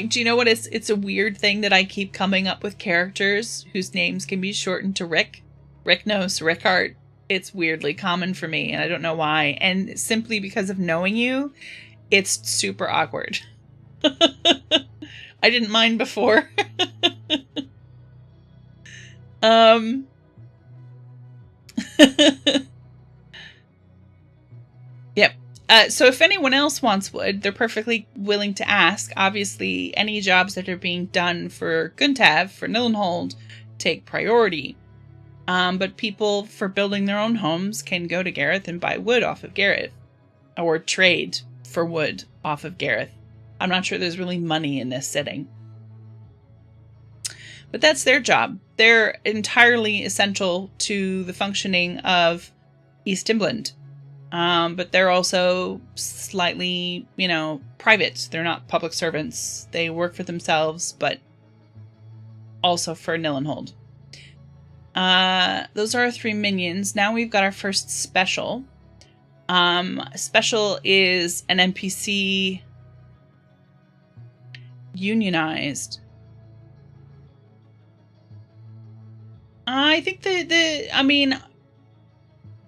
Do you know what it's a weird thing that I keep coming up with characters whose names can be shortened to Rick, Ryknos, Rickart. It's weirdly common for me, and I don't know why. And simply because of knowing you, it's super awkward. I didn't mind before. Yep. So if anyone else wants wood, they're perfectly willing to ask. Obviously, any jobs that are being done for Guntav, for Nillynhold, take priority. But people for building their own homes can go to Gareth and buy wood off of Gareth. Or trade for wood off of Gareth. I'm not sure there's really money in this setting. But that's their job. They're entirely essential to the functioning of East England. But they're also slightly, private. They're not public servants. They work for themselves, but also for Nillynhold. Those are our 3 minions. Now we've got our first special. Special is an NPC unionized. I think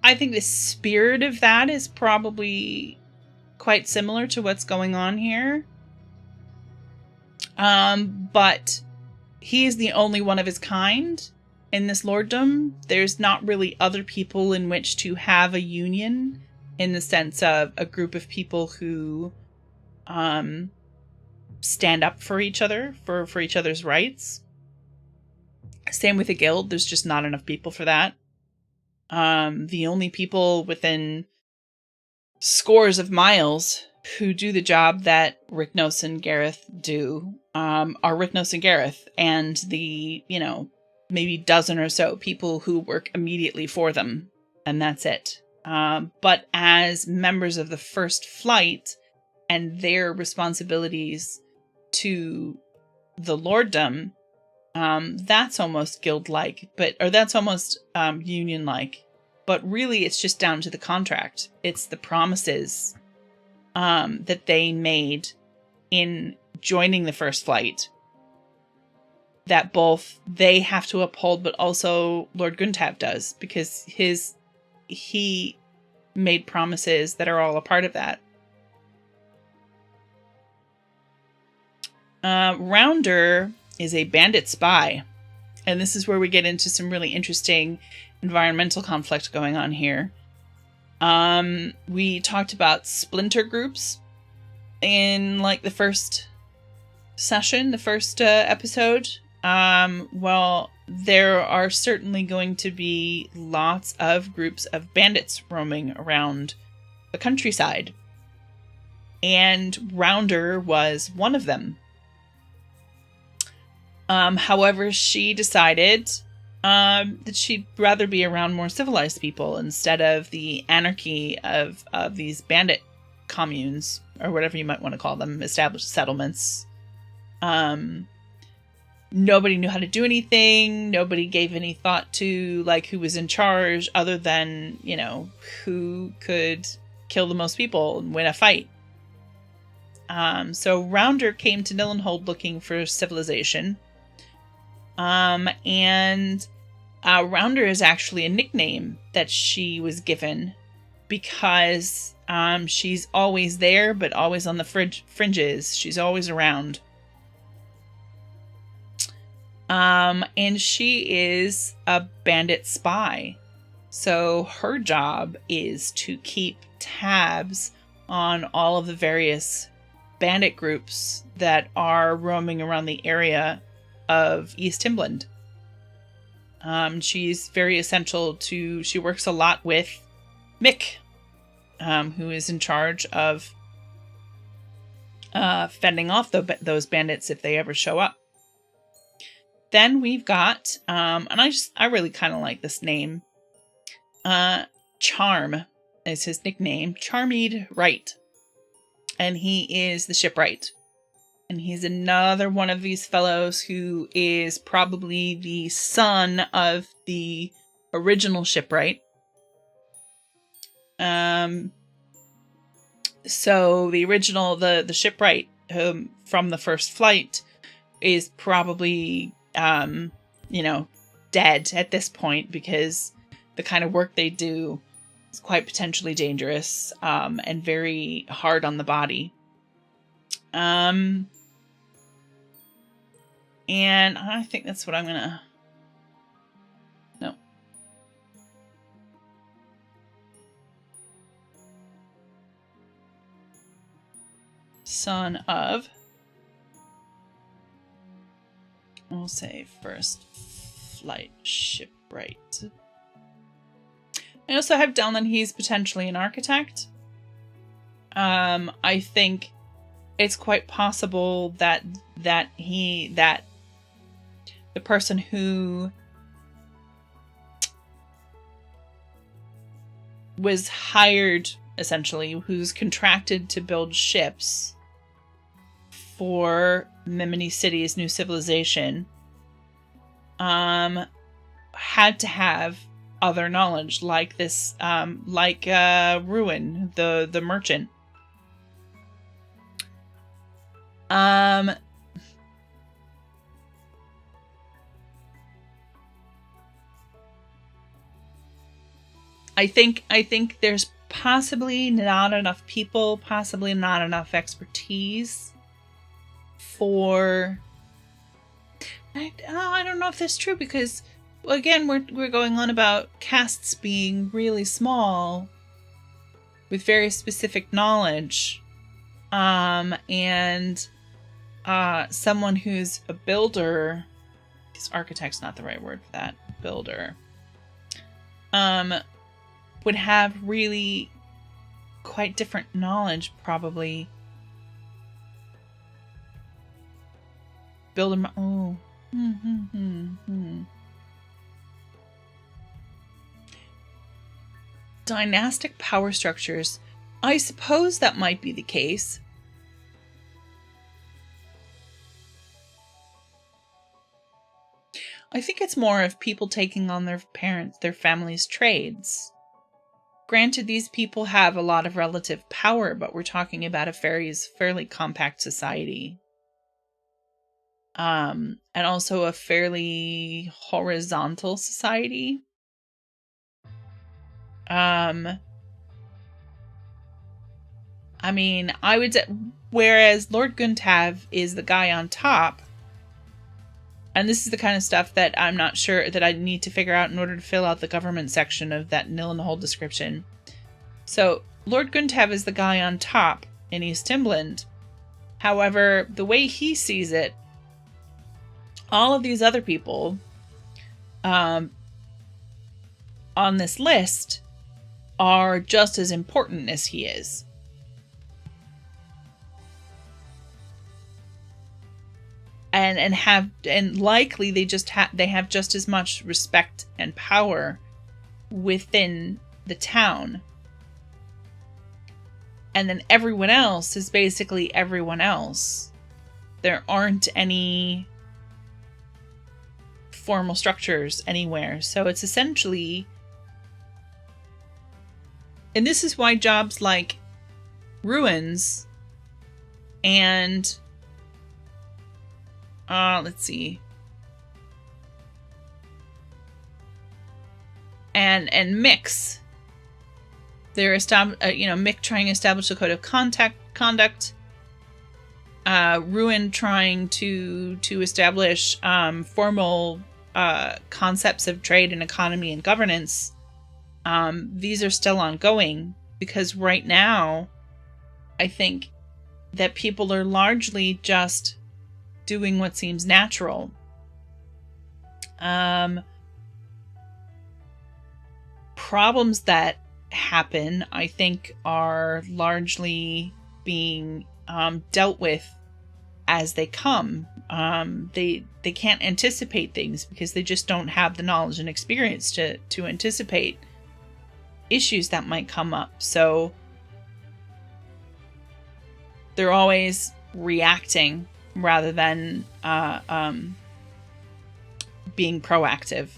I think the spirit of that is probably quite similar to what's going on here. But he is the only one of his kind in this lorddom. There's not really other people in which to have a union in the sense of a group of people who stand up for each other, for each other's rights. Same with a guild. There's just not enough people for that. The only people within scores of miles who do the job that Ryknos and Gareth do are Ryknos and Gareth and the, maybe dozen or so people who work immediately for them. And that's it. But as members of the first flight and their responsibilities to the lorddom, that's almost guild-like, or that's almost union-like. But really, it's just down to the contract. It's the promises that they made in joining the first flight that both they have to uphold, but also Lord Guntav does, because he made promises that are all a part of that. Rounder is a bandit spy. And this is where we get into some really interesting environmental conflict going on here. We talked about splinter groups in the first session, the first episode. Well, there are certainly going to be lots of groups of bandits roaming around the countryside. And Rounder was one of them. However, she decided that she'd rather be around more civilized people instead of the anarchy of these bandit communes, or whatever you might want to call them, established settlements. Nobody knew how to do anything. Nobody gave any thought to who was in charge, other than, who could kill the most people and win a fight. So Rounder came to Nillynhold looking for civilization. And Rounder is actually a nickname that she was given because she's always there, but always on the fringes. She's always around. And she is a bandit spy. So her job is to keep tabs on all of the various bandit groups that are roaming around the area of East Timbaland. She's very essential to... She works a lot with Mick, who is in charge of fending off those bandits if they ever show up. Then we've got, and I really kind of like this name. Charm is his nickname. Charmeed Wright. And he is the shipwright. And he's another one of these fellows who is probably the son of the original shipwright. So the original, the shipwright from the first flight is probably, dead at this point because the kind of work they do is quite potentially dangerous, and very hard on the body. And I think that's what I'm gonna... No. Son of... We'll say first flight shipwright. I also have down that he's potentially an architect. I think it's quite possible that the person who was hired, essentially, who's contracted to build ships for Mimini City's new civilization, had to have other knowledge, like this, Ruin, the merchant. I think there's possibly not enough people, possibly not enough expertise for... I don't know if that's true, because again, we're going on about castes being really small with very specific knowledge, and someone who's a builder, because architect's not the right word for that, builder, would have really quite different knowledge, probably. Builder, oh. Dynastic power structures. I suppose that might be the case. I think it's more of people taking on their family's trades. Granted, these people have a lot of relative power, but we're talking about a fairly compact society. And also a fairly horizontal society. I mean, I would say, whereas Lord Guntav is the guy on top, and this is the kind of stuff that I'm not sure that I need to figure out in order to fill out the government section of that Nillynhold description. So, Lord Guntav is the guy on top in East Timbaland. However, the way he sees it, all of these other people on this list are just as important as he is. And likely they have just as much respect and power within the town. And then everyone else is basically everyone else. There aren't any formal structures anywhere. So it's essentially... And this is why jobs like Ruins and... let's see. and Mick, Mick trying to establish a code of conduct. Ruin trying to establish formal concepts of trade and economy and governance. These are still ongoing because right now, I think that people are largely just doing what seems natural. Problems that happen, I think, are largely being dealt with as they come. They can't anticipate things because they just don't have the knowledge and experience to anticipate issues that might come up. So they're always reacting rather than being proactive.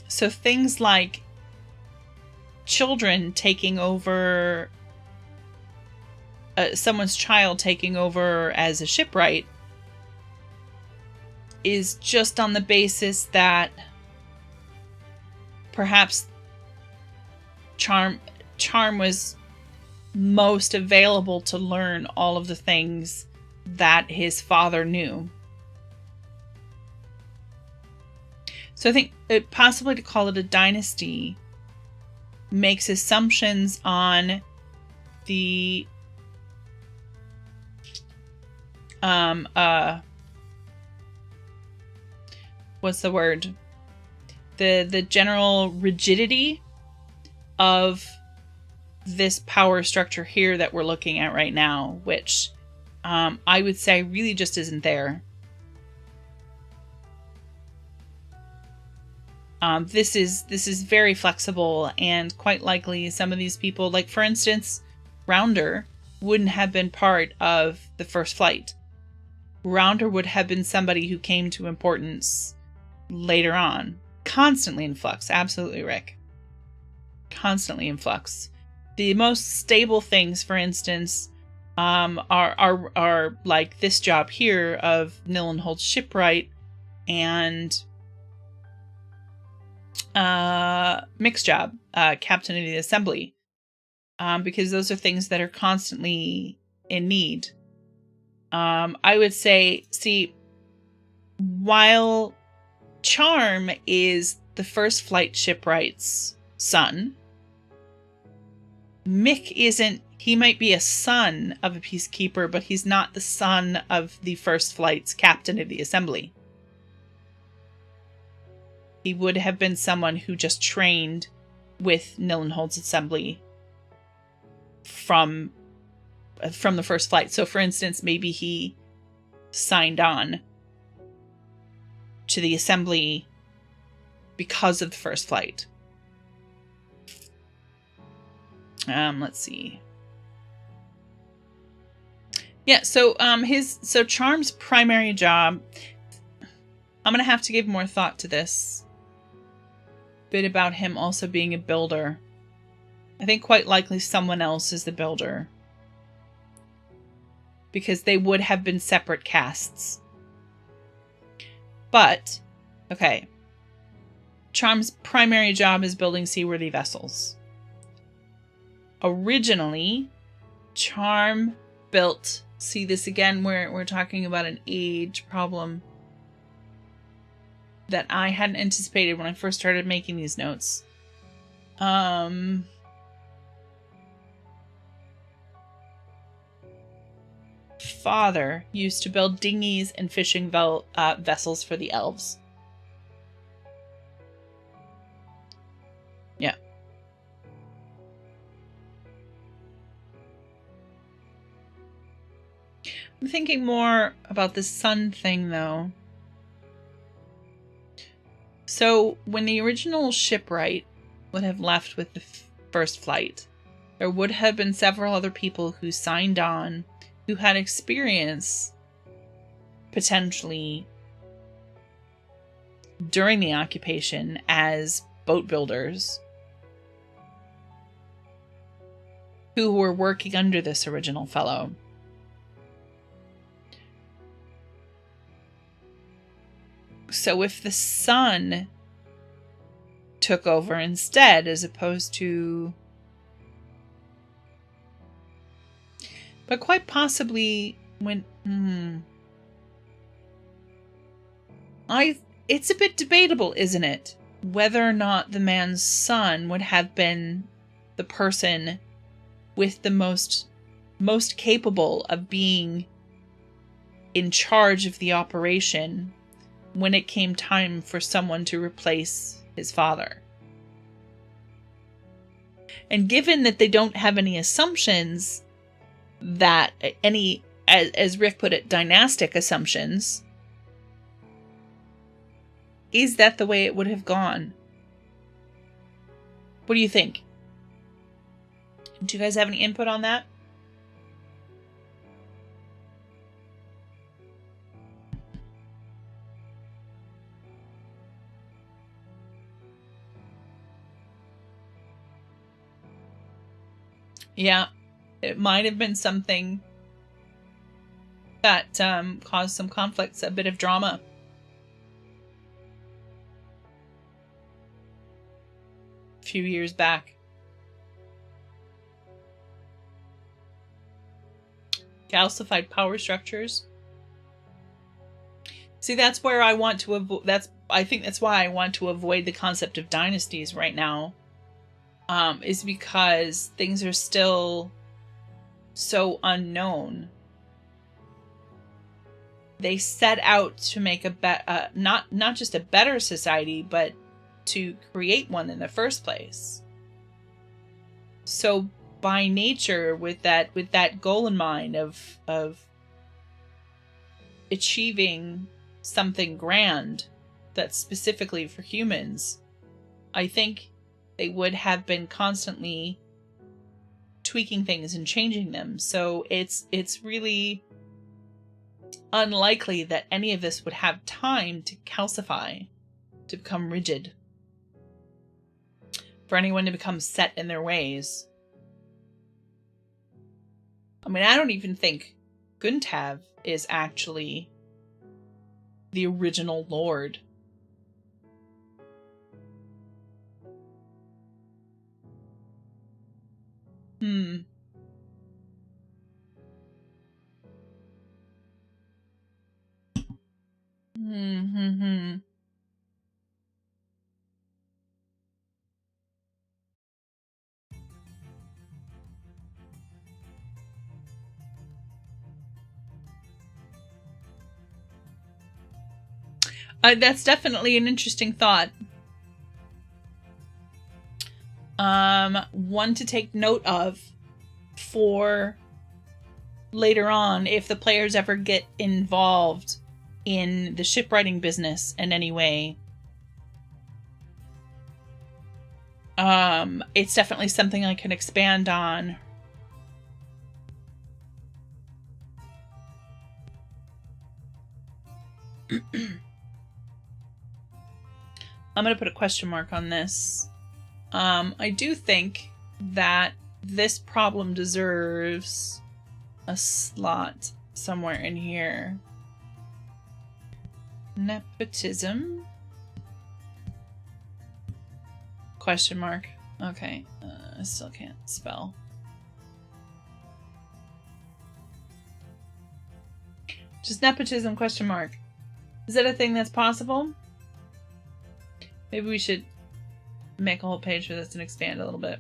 So things like children taking over, someone's child taking over as a shipwright is just on the basis that perhaps Charm was most available to learn all of the things that his father knew. So I think possibly to call it a dynasty makes assumptions on the what's the word? The general rigidity of this power structure here that we're looking at right now, which I would say really just isn't there. This is very flexible, and quite likely some of these people, like for instance, Rounder, wouldn't have been part of the first flight. Rounder would have been somebody who came to importance later on. Constantly in flux, absolutely, Rick. Constantly in flux. The most stable things, for instance, are like this job here of Nillynhold shipwright and Mick's job, captain of the assembly, because those are things that are constantly in need. I would say, see, while Charm is the first flight shipwright's son, Mick isn't. He might be a son of a peacekeeper, but he's not the son of the first flight's captain of the assembly. He would have been someone who just trained with Nillynhold's assembly from the first flight. So for instance, maybe he signed on to the assembly because of the first flight. Let's see. Yeah, so Charm's primary job, I'm gonna have to give more thought to this bit about him also being a builder. I think quite likely someone else is the builder, because they would have been separate castes. But, okay, Charm's primary job is building seaworthy vessels. Originally, Charm built, see this again, we're talking about an age problem that I hadn't anticipated when I first started making these notes. Father used to build dinghies and fishing vessels for the elves. Yeah. I'm thinking more about the sun thing, though. So, when the original shipwright would have left with the first flight, there would have been several other people who signed on, who had experience, potentially, during the occupation as boat builders, who were working under this original fellow. So if the son took over instead, as opposed to... But quite possibly when... It's a bit debatable, isn't it? Whether or not the man's son would have been the person with the most capable of being in charge of the operation when it came time for someone to replace his father. And given that they don't have any assumptions that any, as Rick put it, dynastic assumptions, is that the way it would have gone? What do you think? Do you guys have any input on that? Yeah, it might have been something that caused some conflicts, a bit of drama. A few years back. Calcified power structures. See, that's where I want to avoid. I think that's why I want to avoid the concept of dynasties right now. Is because things are still so unknown. They set out to make not just a better society, but to create one in the first place. So by nature, with that goal in mind of achieving something grand that's specifically for humans, I think they would have been constantly tweaking things and changing them. So it's really unlikely that any of this would have time to calcify, to become rigid, for anyone to become set in their ways. I mean, I don't even think Guntav is actually the original Lord. That's definitely an interesting thought. One to take note of for later on if the players ever get involved in the shipwriting business in any way. It's definitely something I can expand on. I'm going to put a question mark on this. I do think that this problem deserves a slot somewhere in here. Nepotism? Question mark. Okay. I still can't spell. Just nepotism question mark. Is that a thing that's possible? Maybe we should make a whole page for this and expand a little bit.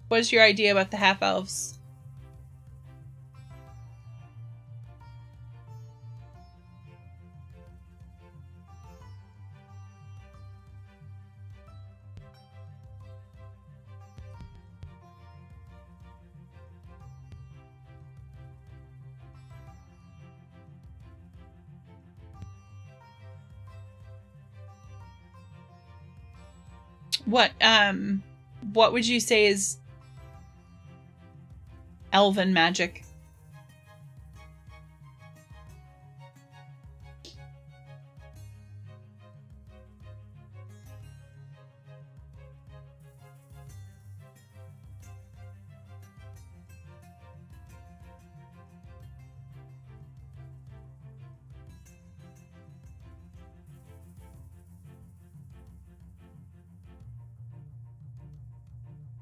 What's your idea about the half-elves? What would you say is elven magic?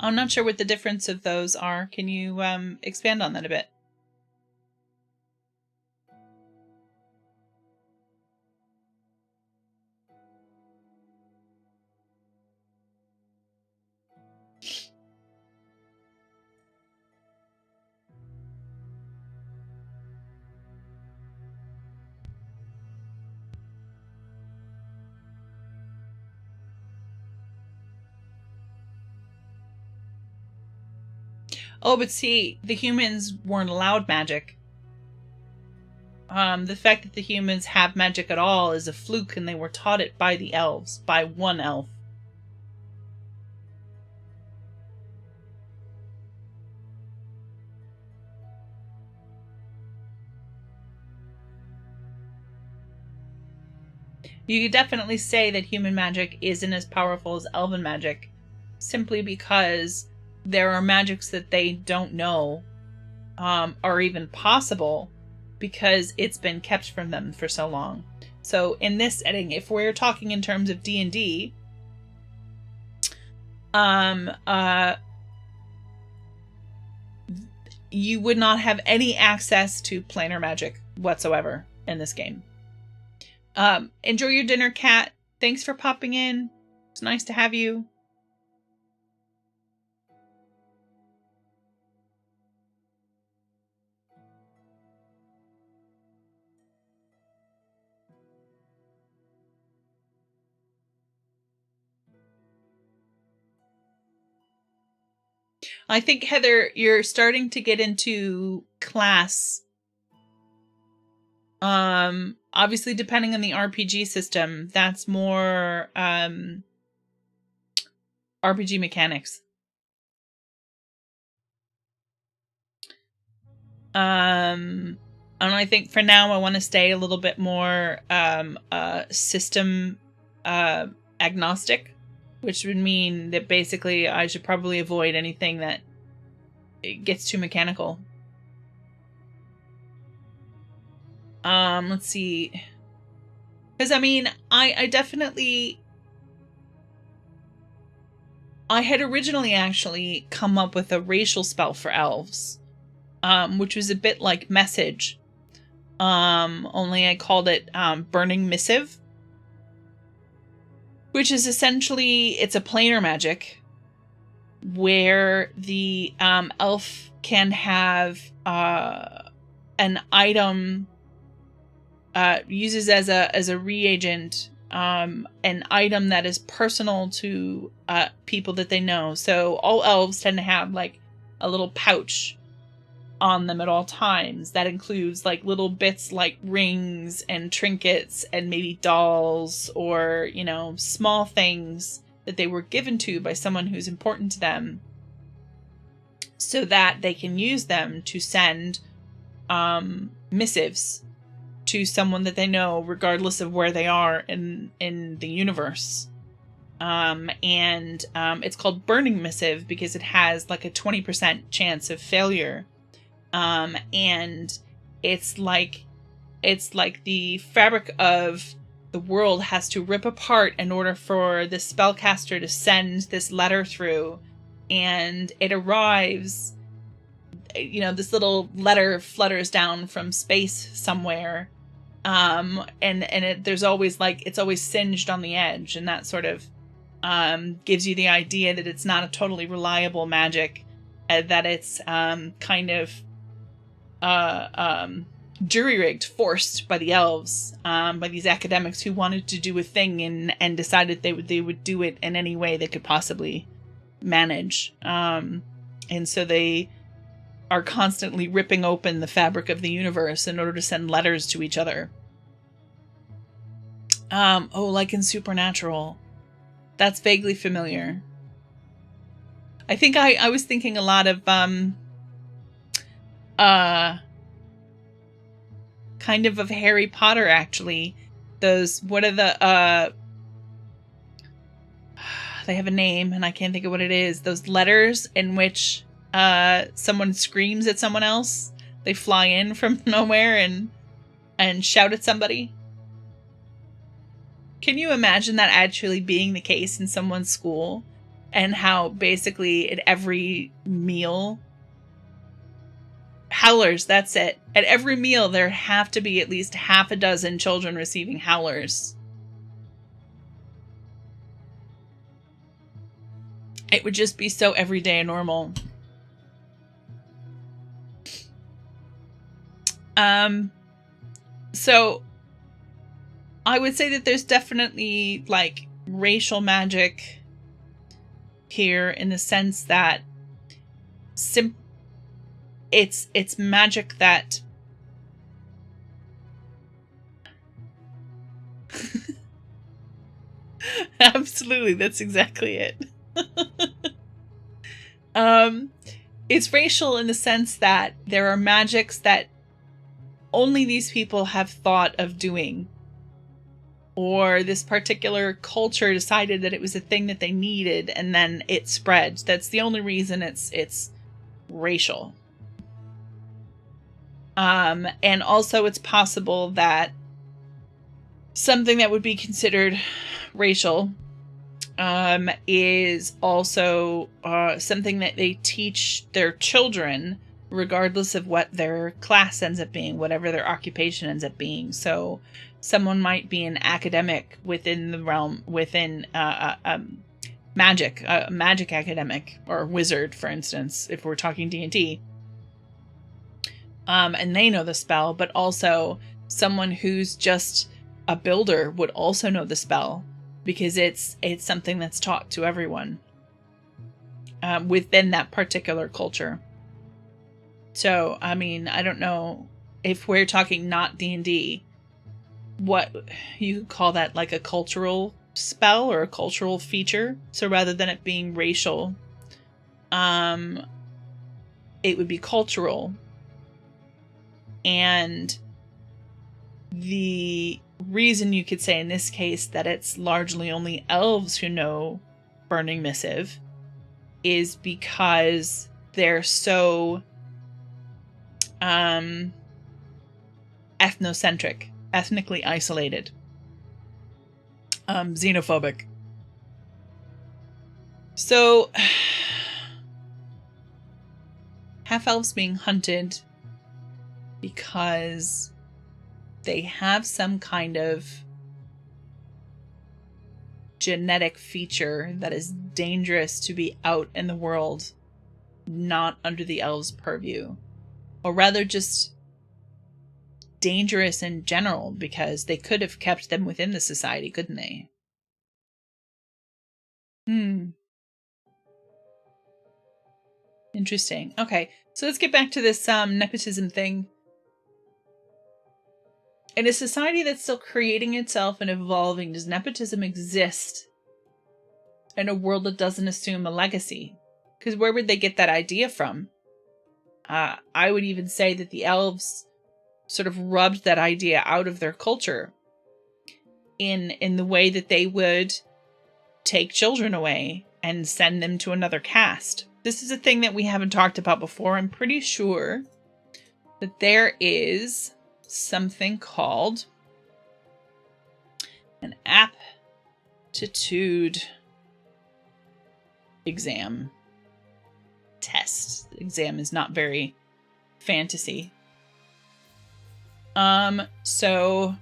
I'm not sure what the difference of those are. Can you expand on that a bit? Oh, but see, the humans weren't allowed magic. The fact that the humans have magic at all is a fluke, and they were taught it by the elves, by one elf. You could definitely say that human magic isn't as powerful as elven magic, simply because there are magics that they don't know are even possible because it's been kept from them for so long. So in this setting, if we're talking in terms of D&D, you would not have any access to planar magic whatsoever in this game. Enjoy your dinner, Kat. Thanks for popping in. It's nice to have you. I think, Heather, you're starting to get into class. Obviously, depending on the RPG system, that's more RPG mechanics. And I think for now, I want to stay a little bit more system agnostic, which would mean that basically I should probably avoid anything that gets too mechanical. Let's see. Because, I mean, I definitely... I had originally actually come up with a racial spell for elves, which was a bit like Message. Only I called it Burning Missive, which is essentially, it's a planar magic where the elf can have an item uses as a reagent an item that is personal to people that they know. So all elves tend to have like a little pouch on them at all times that includes like little bits like rings and trinkets and maybe dolls or, you know, small things that they were given to by someone who's important to them so that they can use them to send missives to someone that they know regardless of where they are in the universe. It's called Burning Missive because it has like a 20% chance of failure. And it's like the fabric of the world has to rip apart in order for the spellcaster to send this letter through, and it arrives, you know, this little letter flutters down from space somewhere, there's always like, it's always singed on the edge, and that sort of gives you the idea that it's not a totally reliable magic, that it's kind of jury-rigged, forced by the elves, by these academics who wanted to do a thing and decided they would do it in any way they could possibly manage. And so they are constantly ripping open the fabric of the universe in order to send letters to each other. Like in Supernatural. That's vaguely familiar. I think I was thinking a lot of kind of Harry Potter, actually. Those, what are the they have a name and I can't think of what it is. Those letters in which someone screams at someone else. They fly in from nowhere and shout at somebody. Can you imagine that actually being the case in someone's school? and how basically at every meal, howlers, that's it. At every meal, there have to be at least half a dozen children receiving howlers. It would just be so everyday and normal. So I would say that there's definitely like racial magic here in the sense that it's magic that absolutely, that's exactly it. It's racial in the sense that there are magics that only these people have thought of doing, or this particular culture decided that it was a thing that they needed, and then it spread. That's the only reason it's racial. And also it's possible that something that would be considered racial is also something that they teach their children, regardless of what their class ends up being, whatever their occupation ends up being. So someone might be an academic within the realm, within magic, magic academic, or wizard, for instance, if we're talking D&D. And they know the spell, but also someone who's just a builder would also know the spell, because it's something that's taught to everyone within that particular culture. So, I mean, I don't know if we're talking not D&D, what you could call that, like a cultural spell or a cultural feature. So rather than it being racial, it would be cultural. And the reason you could say in this case that it's largely only elves who know Burning Missive is because they're so ethnocentric, ethnically isolated, xenophobic. So half-elves being hunted because they have some kind of genetic feature that is dangerous to be out in the world, not under the elves' purview. Or rather just dangerous in general, because they could have kept them within the society, couldn't they? Interesting. Okay, so let's get back to this nepotism thing. In a society that's still creating itself and evolving, does nepotism exist in a world that doesn't assume a legacy? Because where would they get that idea from? I would even say that the elves sort of rubbed that idea out of their culture in the way that they would take children away and send them to another caste. This is a thing that we haven't talked about before. I'm pretty sure that there is something called an aptitude exam test. The exam is not very fantasy. So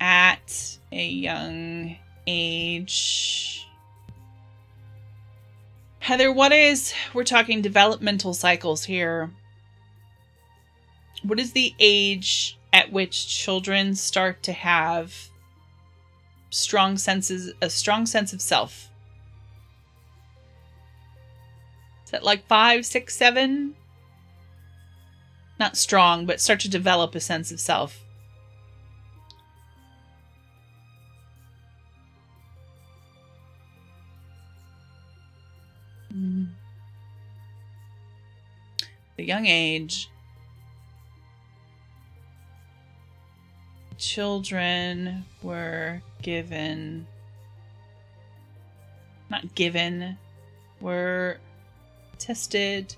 at a young age, Heather, we're talking developmental cycles here. What is the age at which children start to have a strong sense of self? Is that like 5, 6, 7? Not strong, but start to develop a sense of self. The young age, children were were tested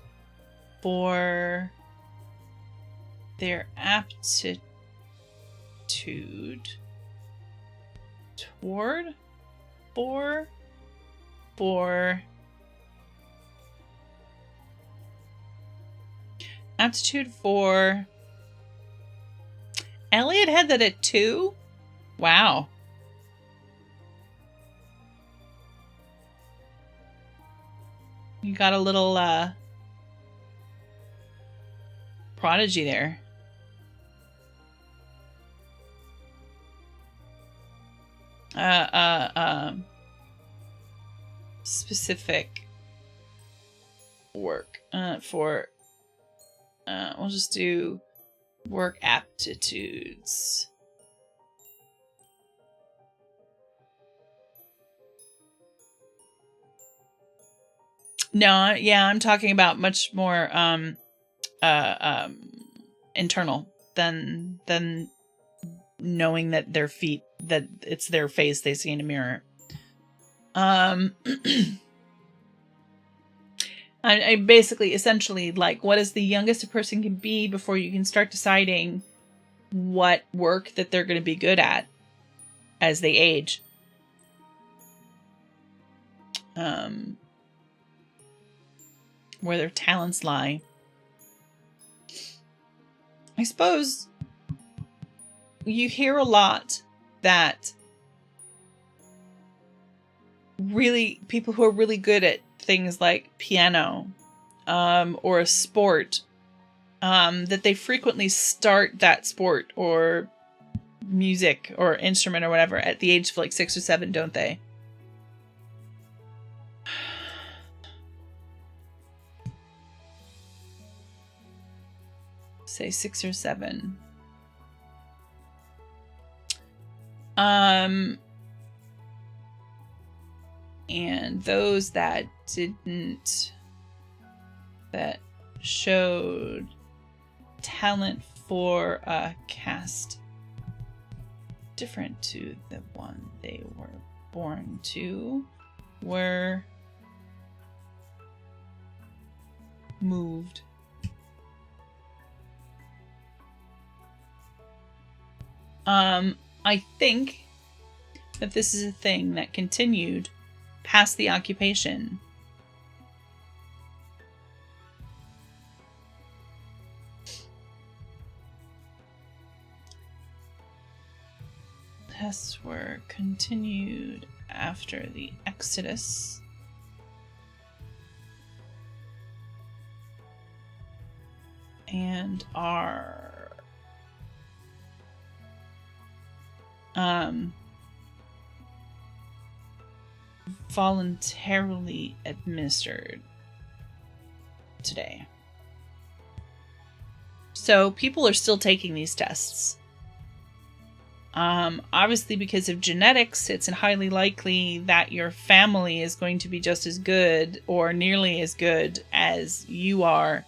for their aptitude toward 4 for aptitude 4. Elliot had that at 2. Wow. You got a little prodigy there. Specific work for we'll just do work aptitudes. No, yeah, I'm talking about much more internal than knowing that their feet, that it's their face they see in a mirror. I basically, essentially, like, what is the youngest a person can be before you can start deciding what work that they're going to be good at as they age. Where their talents lie. I suppose you hear a lot that really people who are really good at things like piano or a sport, that they frequently start that sport or music or instrument or whatever at the age of like 6 or 7, don't they? Say 6 or 7. And those that didn't, that showed talent for a cast different to the one they were born to, were moved. I think that this is a thing that continued past the occupation. Tests were continued after the Exodus. And are voluntarily administered today. So people are still taking these tests. Obviously, because of genetics, it's highly likely that your family is going to be just as good or nearly as good as you are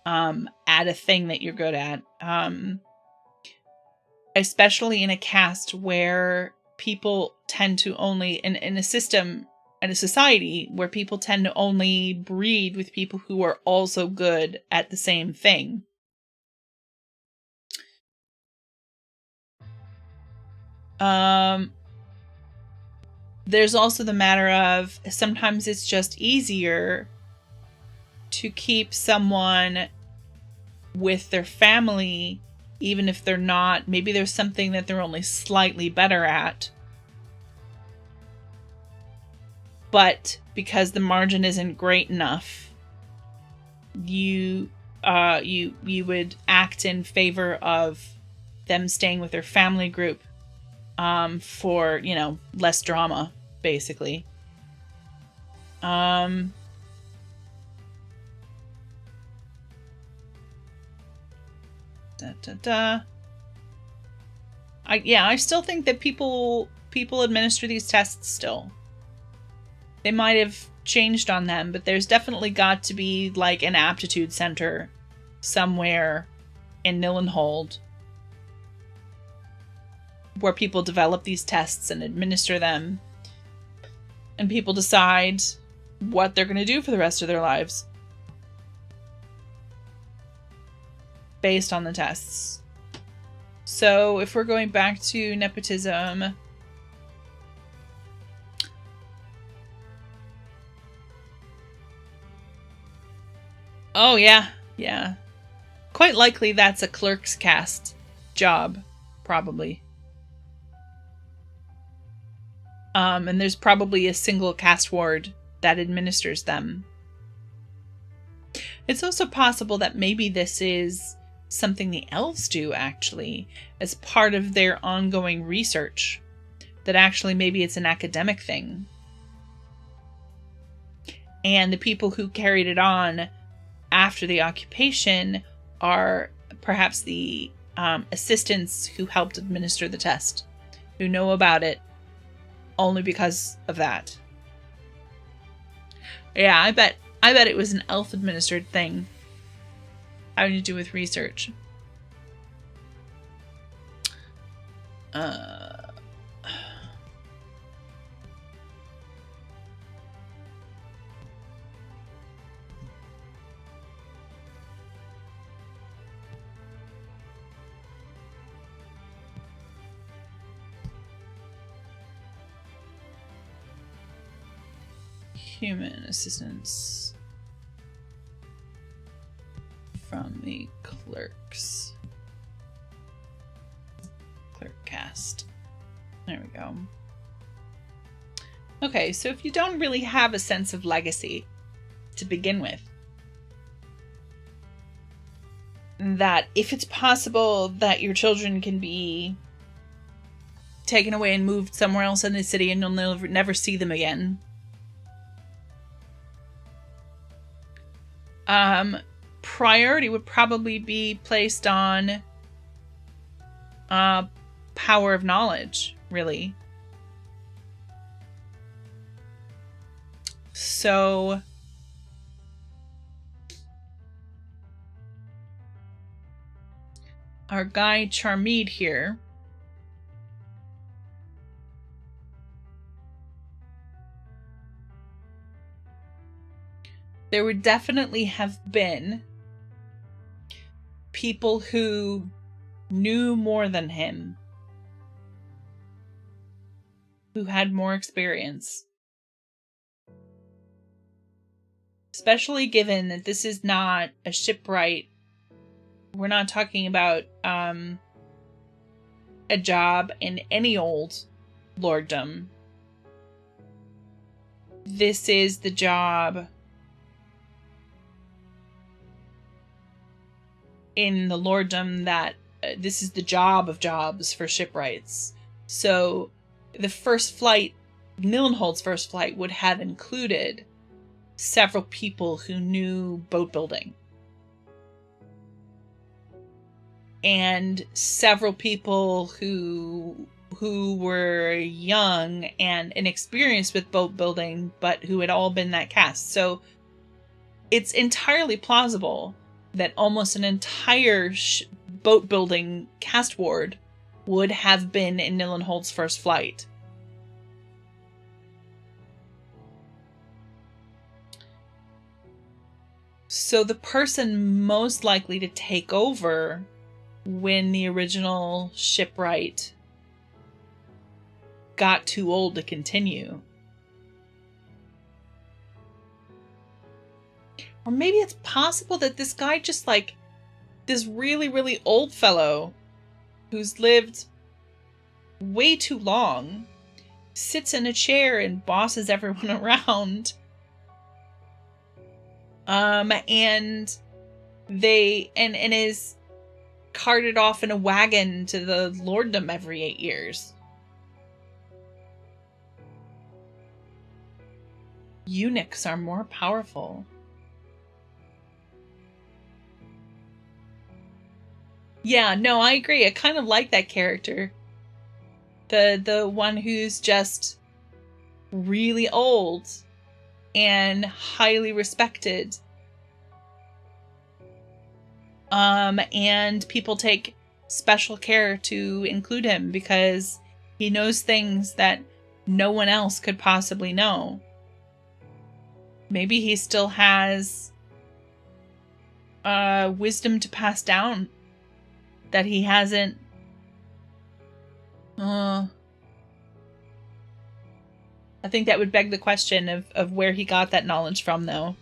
at a thing that you're good at. Especially in a caste where people tend to only, in a system, in a society where people tend to only breed with people who are also good at the same thing. There's also the matter of sometimes it's just easier to keep someone with their family, even if they're not, maybe there's something that they're only slightly better at. But because the margin isn't great enough, you would act in favor of them staying with their family group for, less drama, basically. I still think that people administer these tests still. They might have changed on them, but there's definitely got to be like an aptitude center somewhere in Nillynhold where people develop these tests and administer them, and people decide what they're going to do for the rest of their lives based on the tests. So if we're going back to nepotism, Oh, yeah. Yeah. Quite likely that's a clerk's cast job, probably. And there's probably a single cast ward that administers them. It's also possible that maybe this is something the elves do, actually, as part of their ongoing research. That actually maybe it's an academic thing. And the people who carried it on after the occupation are perhaps the assistants who helped administer the test, who know about it only because of that. Yeah, I bet it was an elf-administered thing having to do with research. Human assistance from the clerks. Clerk cast. There we go. Okay, so if you don't really have a sense of legacy to begin with, that if it's possible that your children can be taken away and moved somewhere else in the city and you'll never see them again, priority would probably be placed on power of knowledge, really. So our guy Charmeed here there would definitely have been people who knew more than him, who had more experience. Especially given that this is not a shipwright. We're not talking about a job in any old lorddom. This is the job in the lorddom that this is the job of jobs for shipwrights. So the first flight, Nillynhold's first flight, would have included several people who knew boat building. And several people who were young and inexperienced with boat building, but who had all been that cast. So it's entirely plausible that almost an entire boat building cast ward would have been in Nillynhold's first flight. So the person most likely to take over when the original shipwright got too old to continue. Or maybe it's possible that this guy just like this really, really old fellow who's lived way too long sits in a chair and bosses everyone around. And is carted off in a wagon to the lorddom every 8 years. Eunuchs are more powerful. Yeah, no, I agree. I kind of like that character. The one who's just really old and highly respected. And people take special care to include him because he knows things that no one else could possibly know. Maybe he still has wisdom to pass down that he hasn't. I think that would beg the question of where he got that knowledge from, though.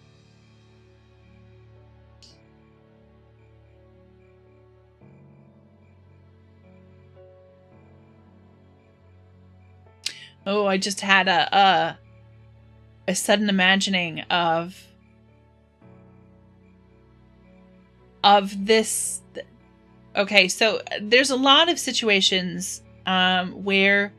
Oh, I just had a sudden imagining of this. Okay, so there's a lot of situations where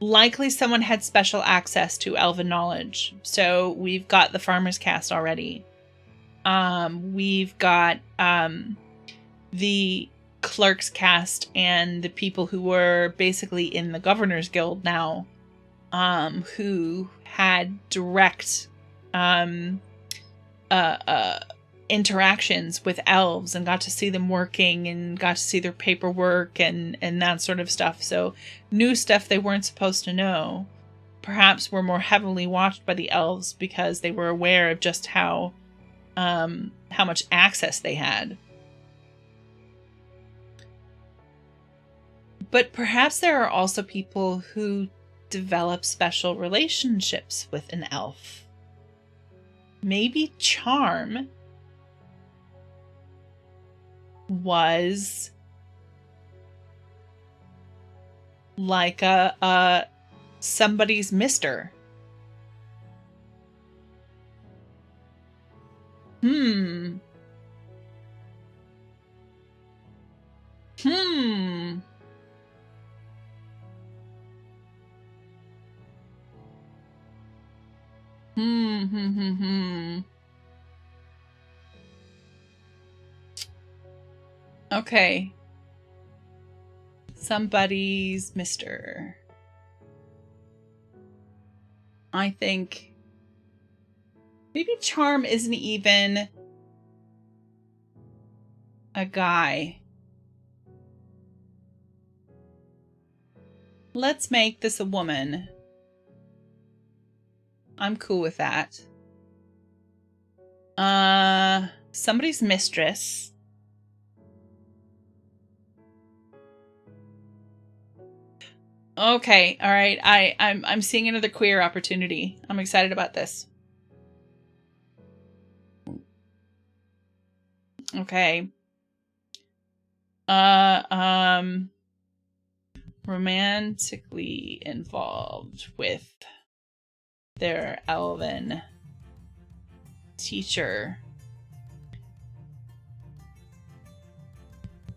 likely someone had special access to elven knowledge. So we've got the farmer's cast already. We've got the clerk's cast and the people who were basically in the governor's guild now, who had direct interactions with elves and got to see them working and got to see their paperwork and that sort of stuff. So knew stuff they weren't supposed to know. Perhaps were more heavily watched by the elves because they were aware of just how much access they had. But perhaps there are also people who develop special relationships with an elf. Maybe charm was like a somebody's mister. Hmm. Okay. Somebody's mister. I think maybe charm isn't even a guy. Let's make this a woman. I'm cool with that. Somebody's mistress. Okay, all right. I'm seeing another queer opportunity. I'm excited about this. Okay. Romantically involved with their elven teacher.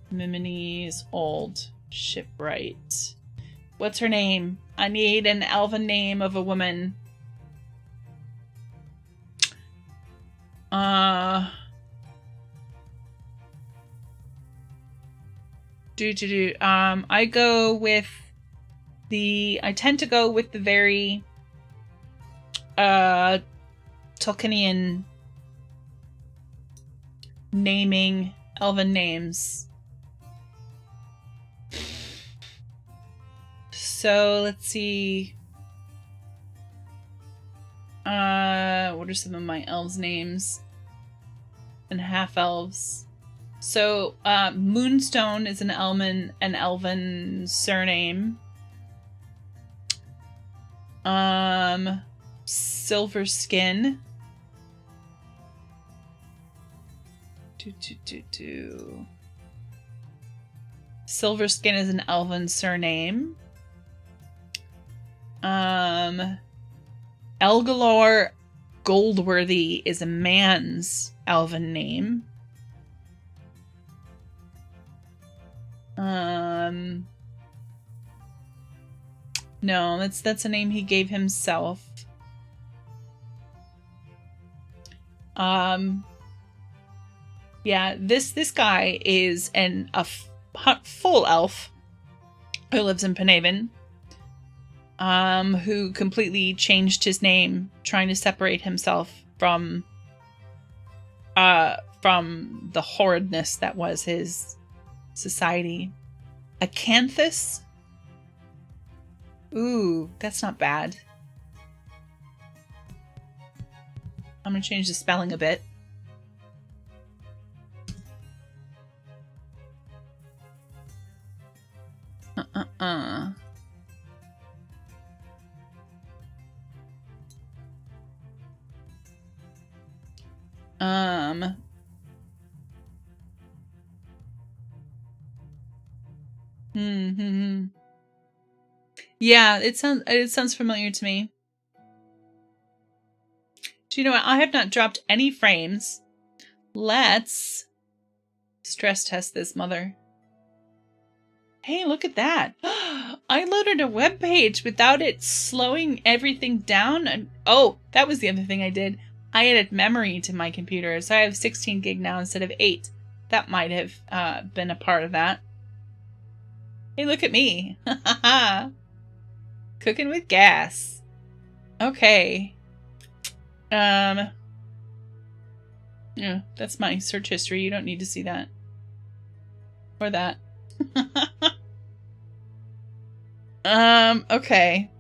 Mimine's old shipwright. What's her name? I need an elven name of a woman. I go with I tend to go with the very Tolkienian naming elven names. So let's see. What are some of my elves' names? And half elves. So Moonstone is an elven surname. Silver Skin. Silver Skin is an elven surname. Elgalor Goldworthy is a man's elven name. No, that's a name he gave himself. Yeah, this guy is a full elf who lives in Penhaven. Who completely changed his name, trying to separate himself from the horridness that was his society. Acanthus? Ooh, that's not bad. I'm gonna change the spelling a bit. Yeah, it sounds familiar to me. Do you know what? I have not dropped any frames. Let's stress test this mother. Hey, look at that. I loaded a web page without it slowing everything down. And oh, that was the other thing I did. I added memory to my computer, so I have 16 gig now instead of 8. That might have been a part of that. Hey, look at me. Cooking with gas. Okay. Yeah, that's my search history. You don't need to see that. Or that. Okay.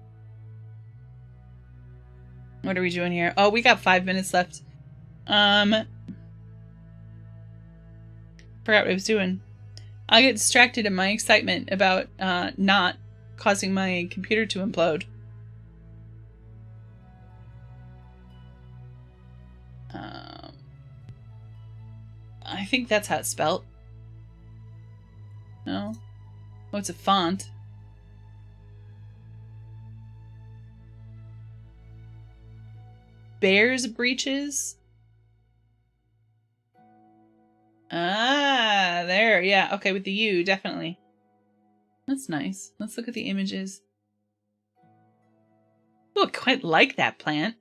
What are we doing here? Oh, we got 5 minutes left. Forgot what I was doing. I get distracted in my excitement about not causing my computer to implode. I think that's how it's spelt. No? Oh, it's a font. Bear's breeches? Ah, there. Yeah, okay, with the U, definitely. That's nice. Let's look at the images. Oh, I quite like that plant.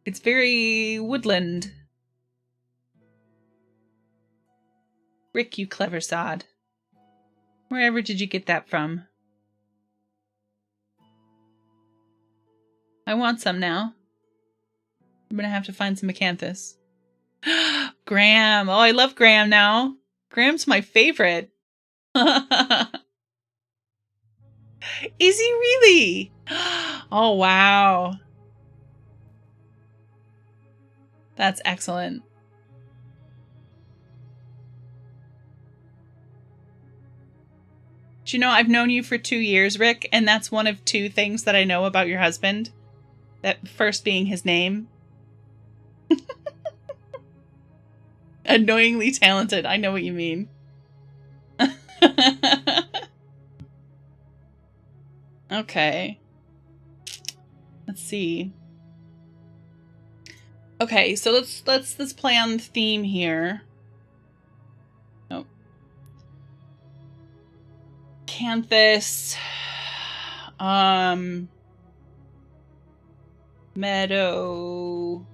It's very woodland. Rick, you clever sod. Wherever did you get that from? I want some now. I'm gonna have to find some acanthus. Graham! Oh, I love Graham now. Graham's my favorite. Is he really? Oh, wow. That's excellent. Do you know, I've known you for 2 years, Rick, and that's one of 2 things that I know about your husband. That first being his name. Annoyingly talented. I know what you mean. Okay. Let's see. Okay, so let's play on the theme here. Oh. Canthus. Meadow.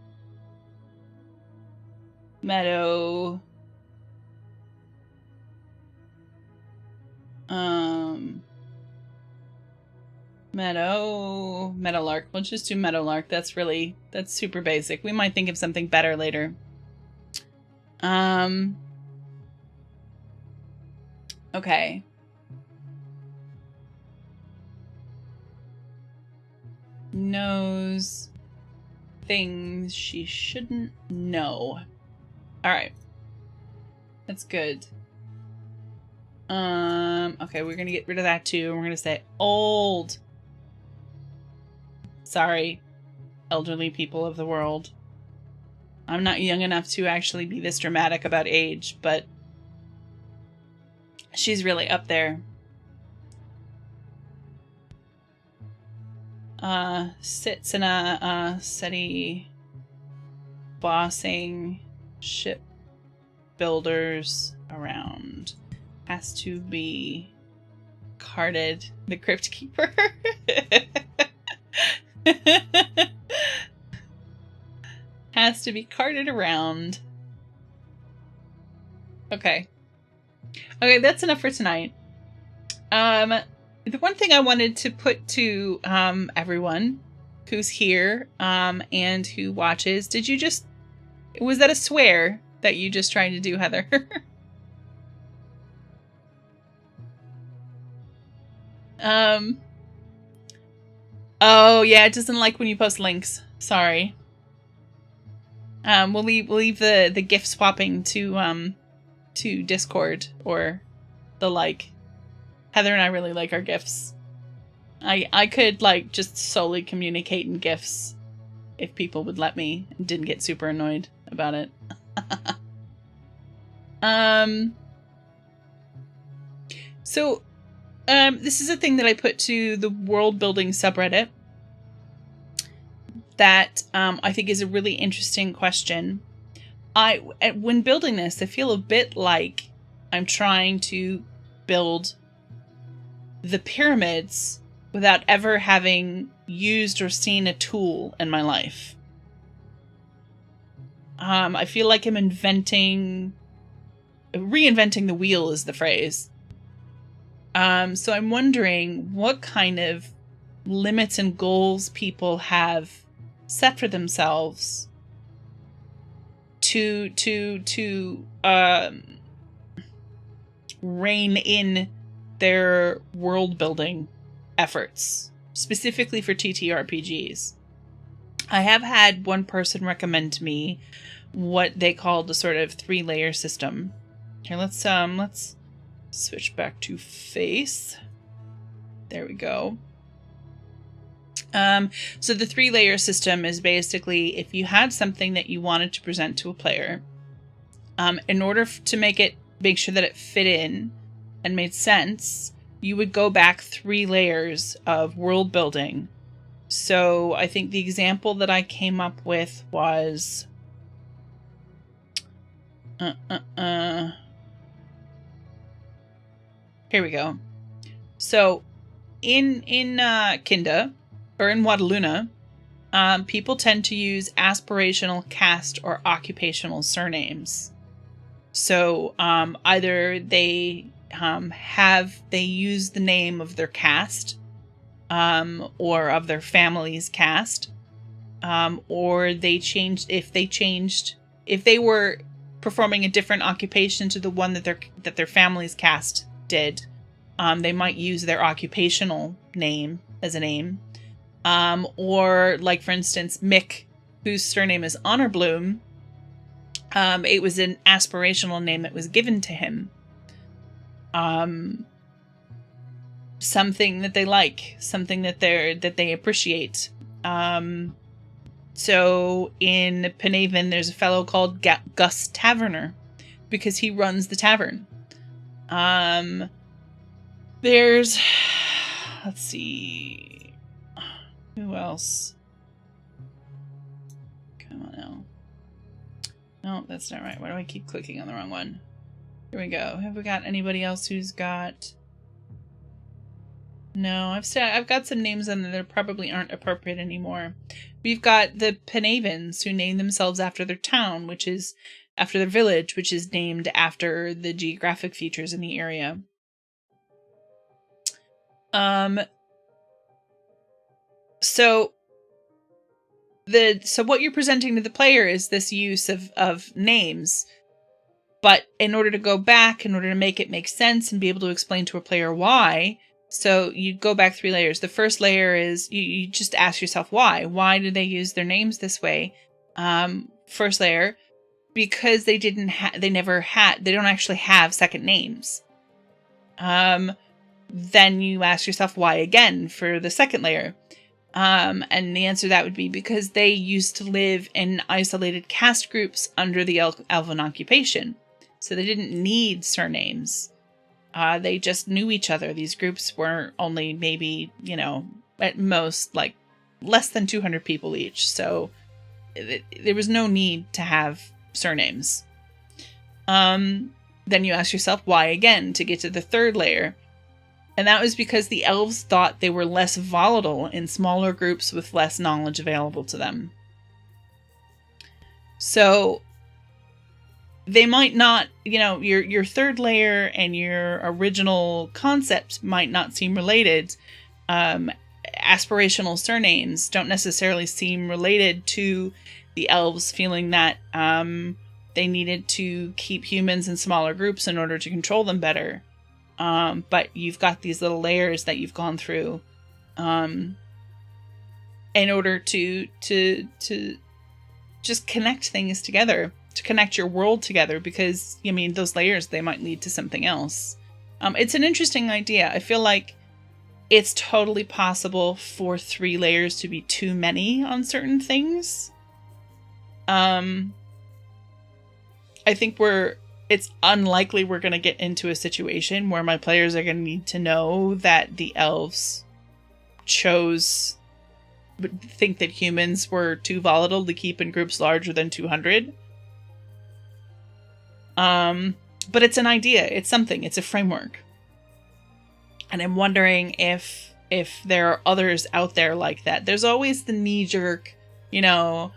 Meadowlark. We'll just do Meadowlark. That's super basic. We might think of something better later. Okay. Knows things she shouldn't know. Alright. That's good. Okay, we're gonna get rid of that too. We're gonna say old. Sorry, elderly people of the world. I'm not young enough to actually be this dramatic about age, but she's really up there. Sits in a city bossing ship builders around. Has to be carded. The Crypt Keeper. Has to be carted around. Okay. Okay, that's enough for tonight. The one thing I wanted to put to everyone who's here and who watches, was that a swear that you just tried to do, Heather? Oh yeah, it doesn't like when you post links. Sorry. We'll leave the GIF swapping to Discord or the like. Heather and I really like our GIFs. I could like just solely communicate in GIFs if people would let me and didn't get super annoyed about it. So This is a thing that I put to the world building subreddit that I think is a really interesting question. When building this, I feel a bit like I'm trying to build the pyramids without ever having used or seen a tool in my life. I feel like I'm reinventing the wheel is the phrase. So I'm wondering what kind of limits and goals people have set for themselves to rein in their world building efforts, specifically for TTRPGs. I have had one person recommend to me what they call the sort of 3-layer system. Here, let's switch back to face. There we go. So the 3-layer system is basically if you had something that you wanted to present to a player, in order to make sure that it fit in and made sense, you would go back 3 layers of world building. So I think the example that I came up with was here we go. So in Kinde or in Wadaluna, people tend to use aspirational caste or occupational surnames. So either they use the name of their caste or of their family's caste, or if they were performing a different occupation to the one that their family's caste did, they might use their occupational name as a name. Or like, for instance, Mick, whose surname is Honorbloom, it was an aspirational name that was given to him. Something that they like, something that they appreciate. So in Penhaven, there's a fellow called Gus Taverner because he runs the tavern. There's, let's see, who else? Come on now. No, that's not right. Why do I keep clicking on the wrong one? Here we go. Have we got anybody else who's got? No, I've got some names on there that probably aren't appropriate anymore. We've got the Penhavens who name themselves after their town, which is after their village, which is named after the geographic features in the area. So what you're presenting to the player is this use of names. But in order to go back, in order to make it make sense and be able to explain to a player why, so you go back 3 layers. The first layer is you just ask yourself why. Why do they use their names this way? First layer, because they don't actually have second names. Then you ask yourself why again for the second layer. And the answer to that would be because they used to live in isolated caste groups under the elven occupation. So they didn't need surnames. They just knew each other. These groups were only maybe, at most like less than 200 people each. So there was no need to have surnames. Then you ask yourself why again to get to the third layer. And that was because the elves thought they were less volatile in smaller groups with less knowledge available to them. So they might not, your third layer and your original concept might not seem related. Aspirational surnames don't necessarily seem related to the elves feeling that they needed to keep humans in smaller groups in order to control them better. But you've got these little layers that you've gone through in order to just connect things together, to connect your world together, because, those layers, they might lead to something else. It's an interesting idea. I feel like it's totally possible for 3 layers to be too many on certain things. I think we're it's unlikely we're going to get into a situation where my players are going to need to know that the elves think that humans were too volatile to keep in groups larger than 200. But it's an idea. It's something. It's a framework. And I'm wondering if there are others out there like that. There's always the knee-jerk, you know,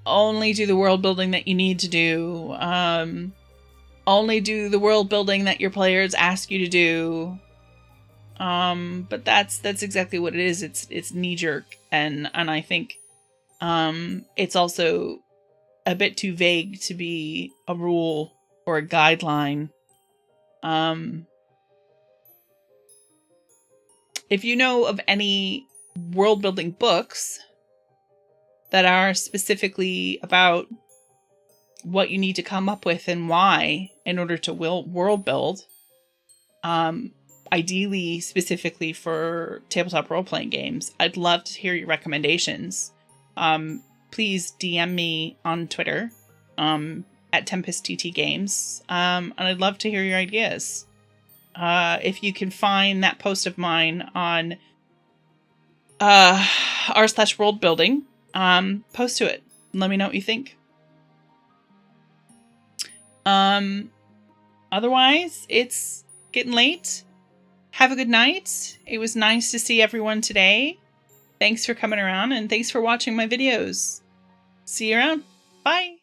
only do the world building that you need to do. Only do the world building that your players ask you to do. But that's exactly what it is. It's knee-jerk, and I think it's also a bit too vague to be a rule or a guideline. If you know of any world building books that are specifically about what you need to come up with and why in order to world build, ideally specifically for tabletop role-playing games, I'd love to hear your recommendations. Please DM me on Twitter at Tempest TT Games, and I'd love to hear your ideas. If you can find that post of mine on r/worldbuilding, post to it and let me know what you think. Otherwise, it's getting late. Have a good night. It was nice to see everyone today. Thanks for coming around, and thanks for watching my videos. See you around. Bye.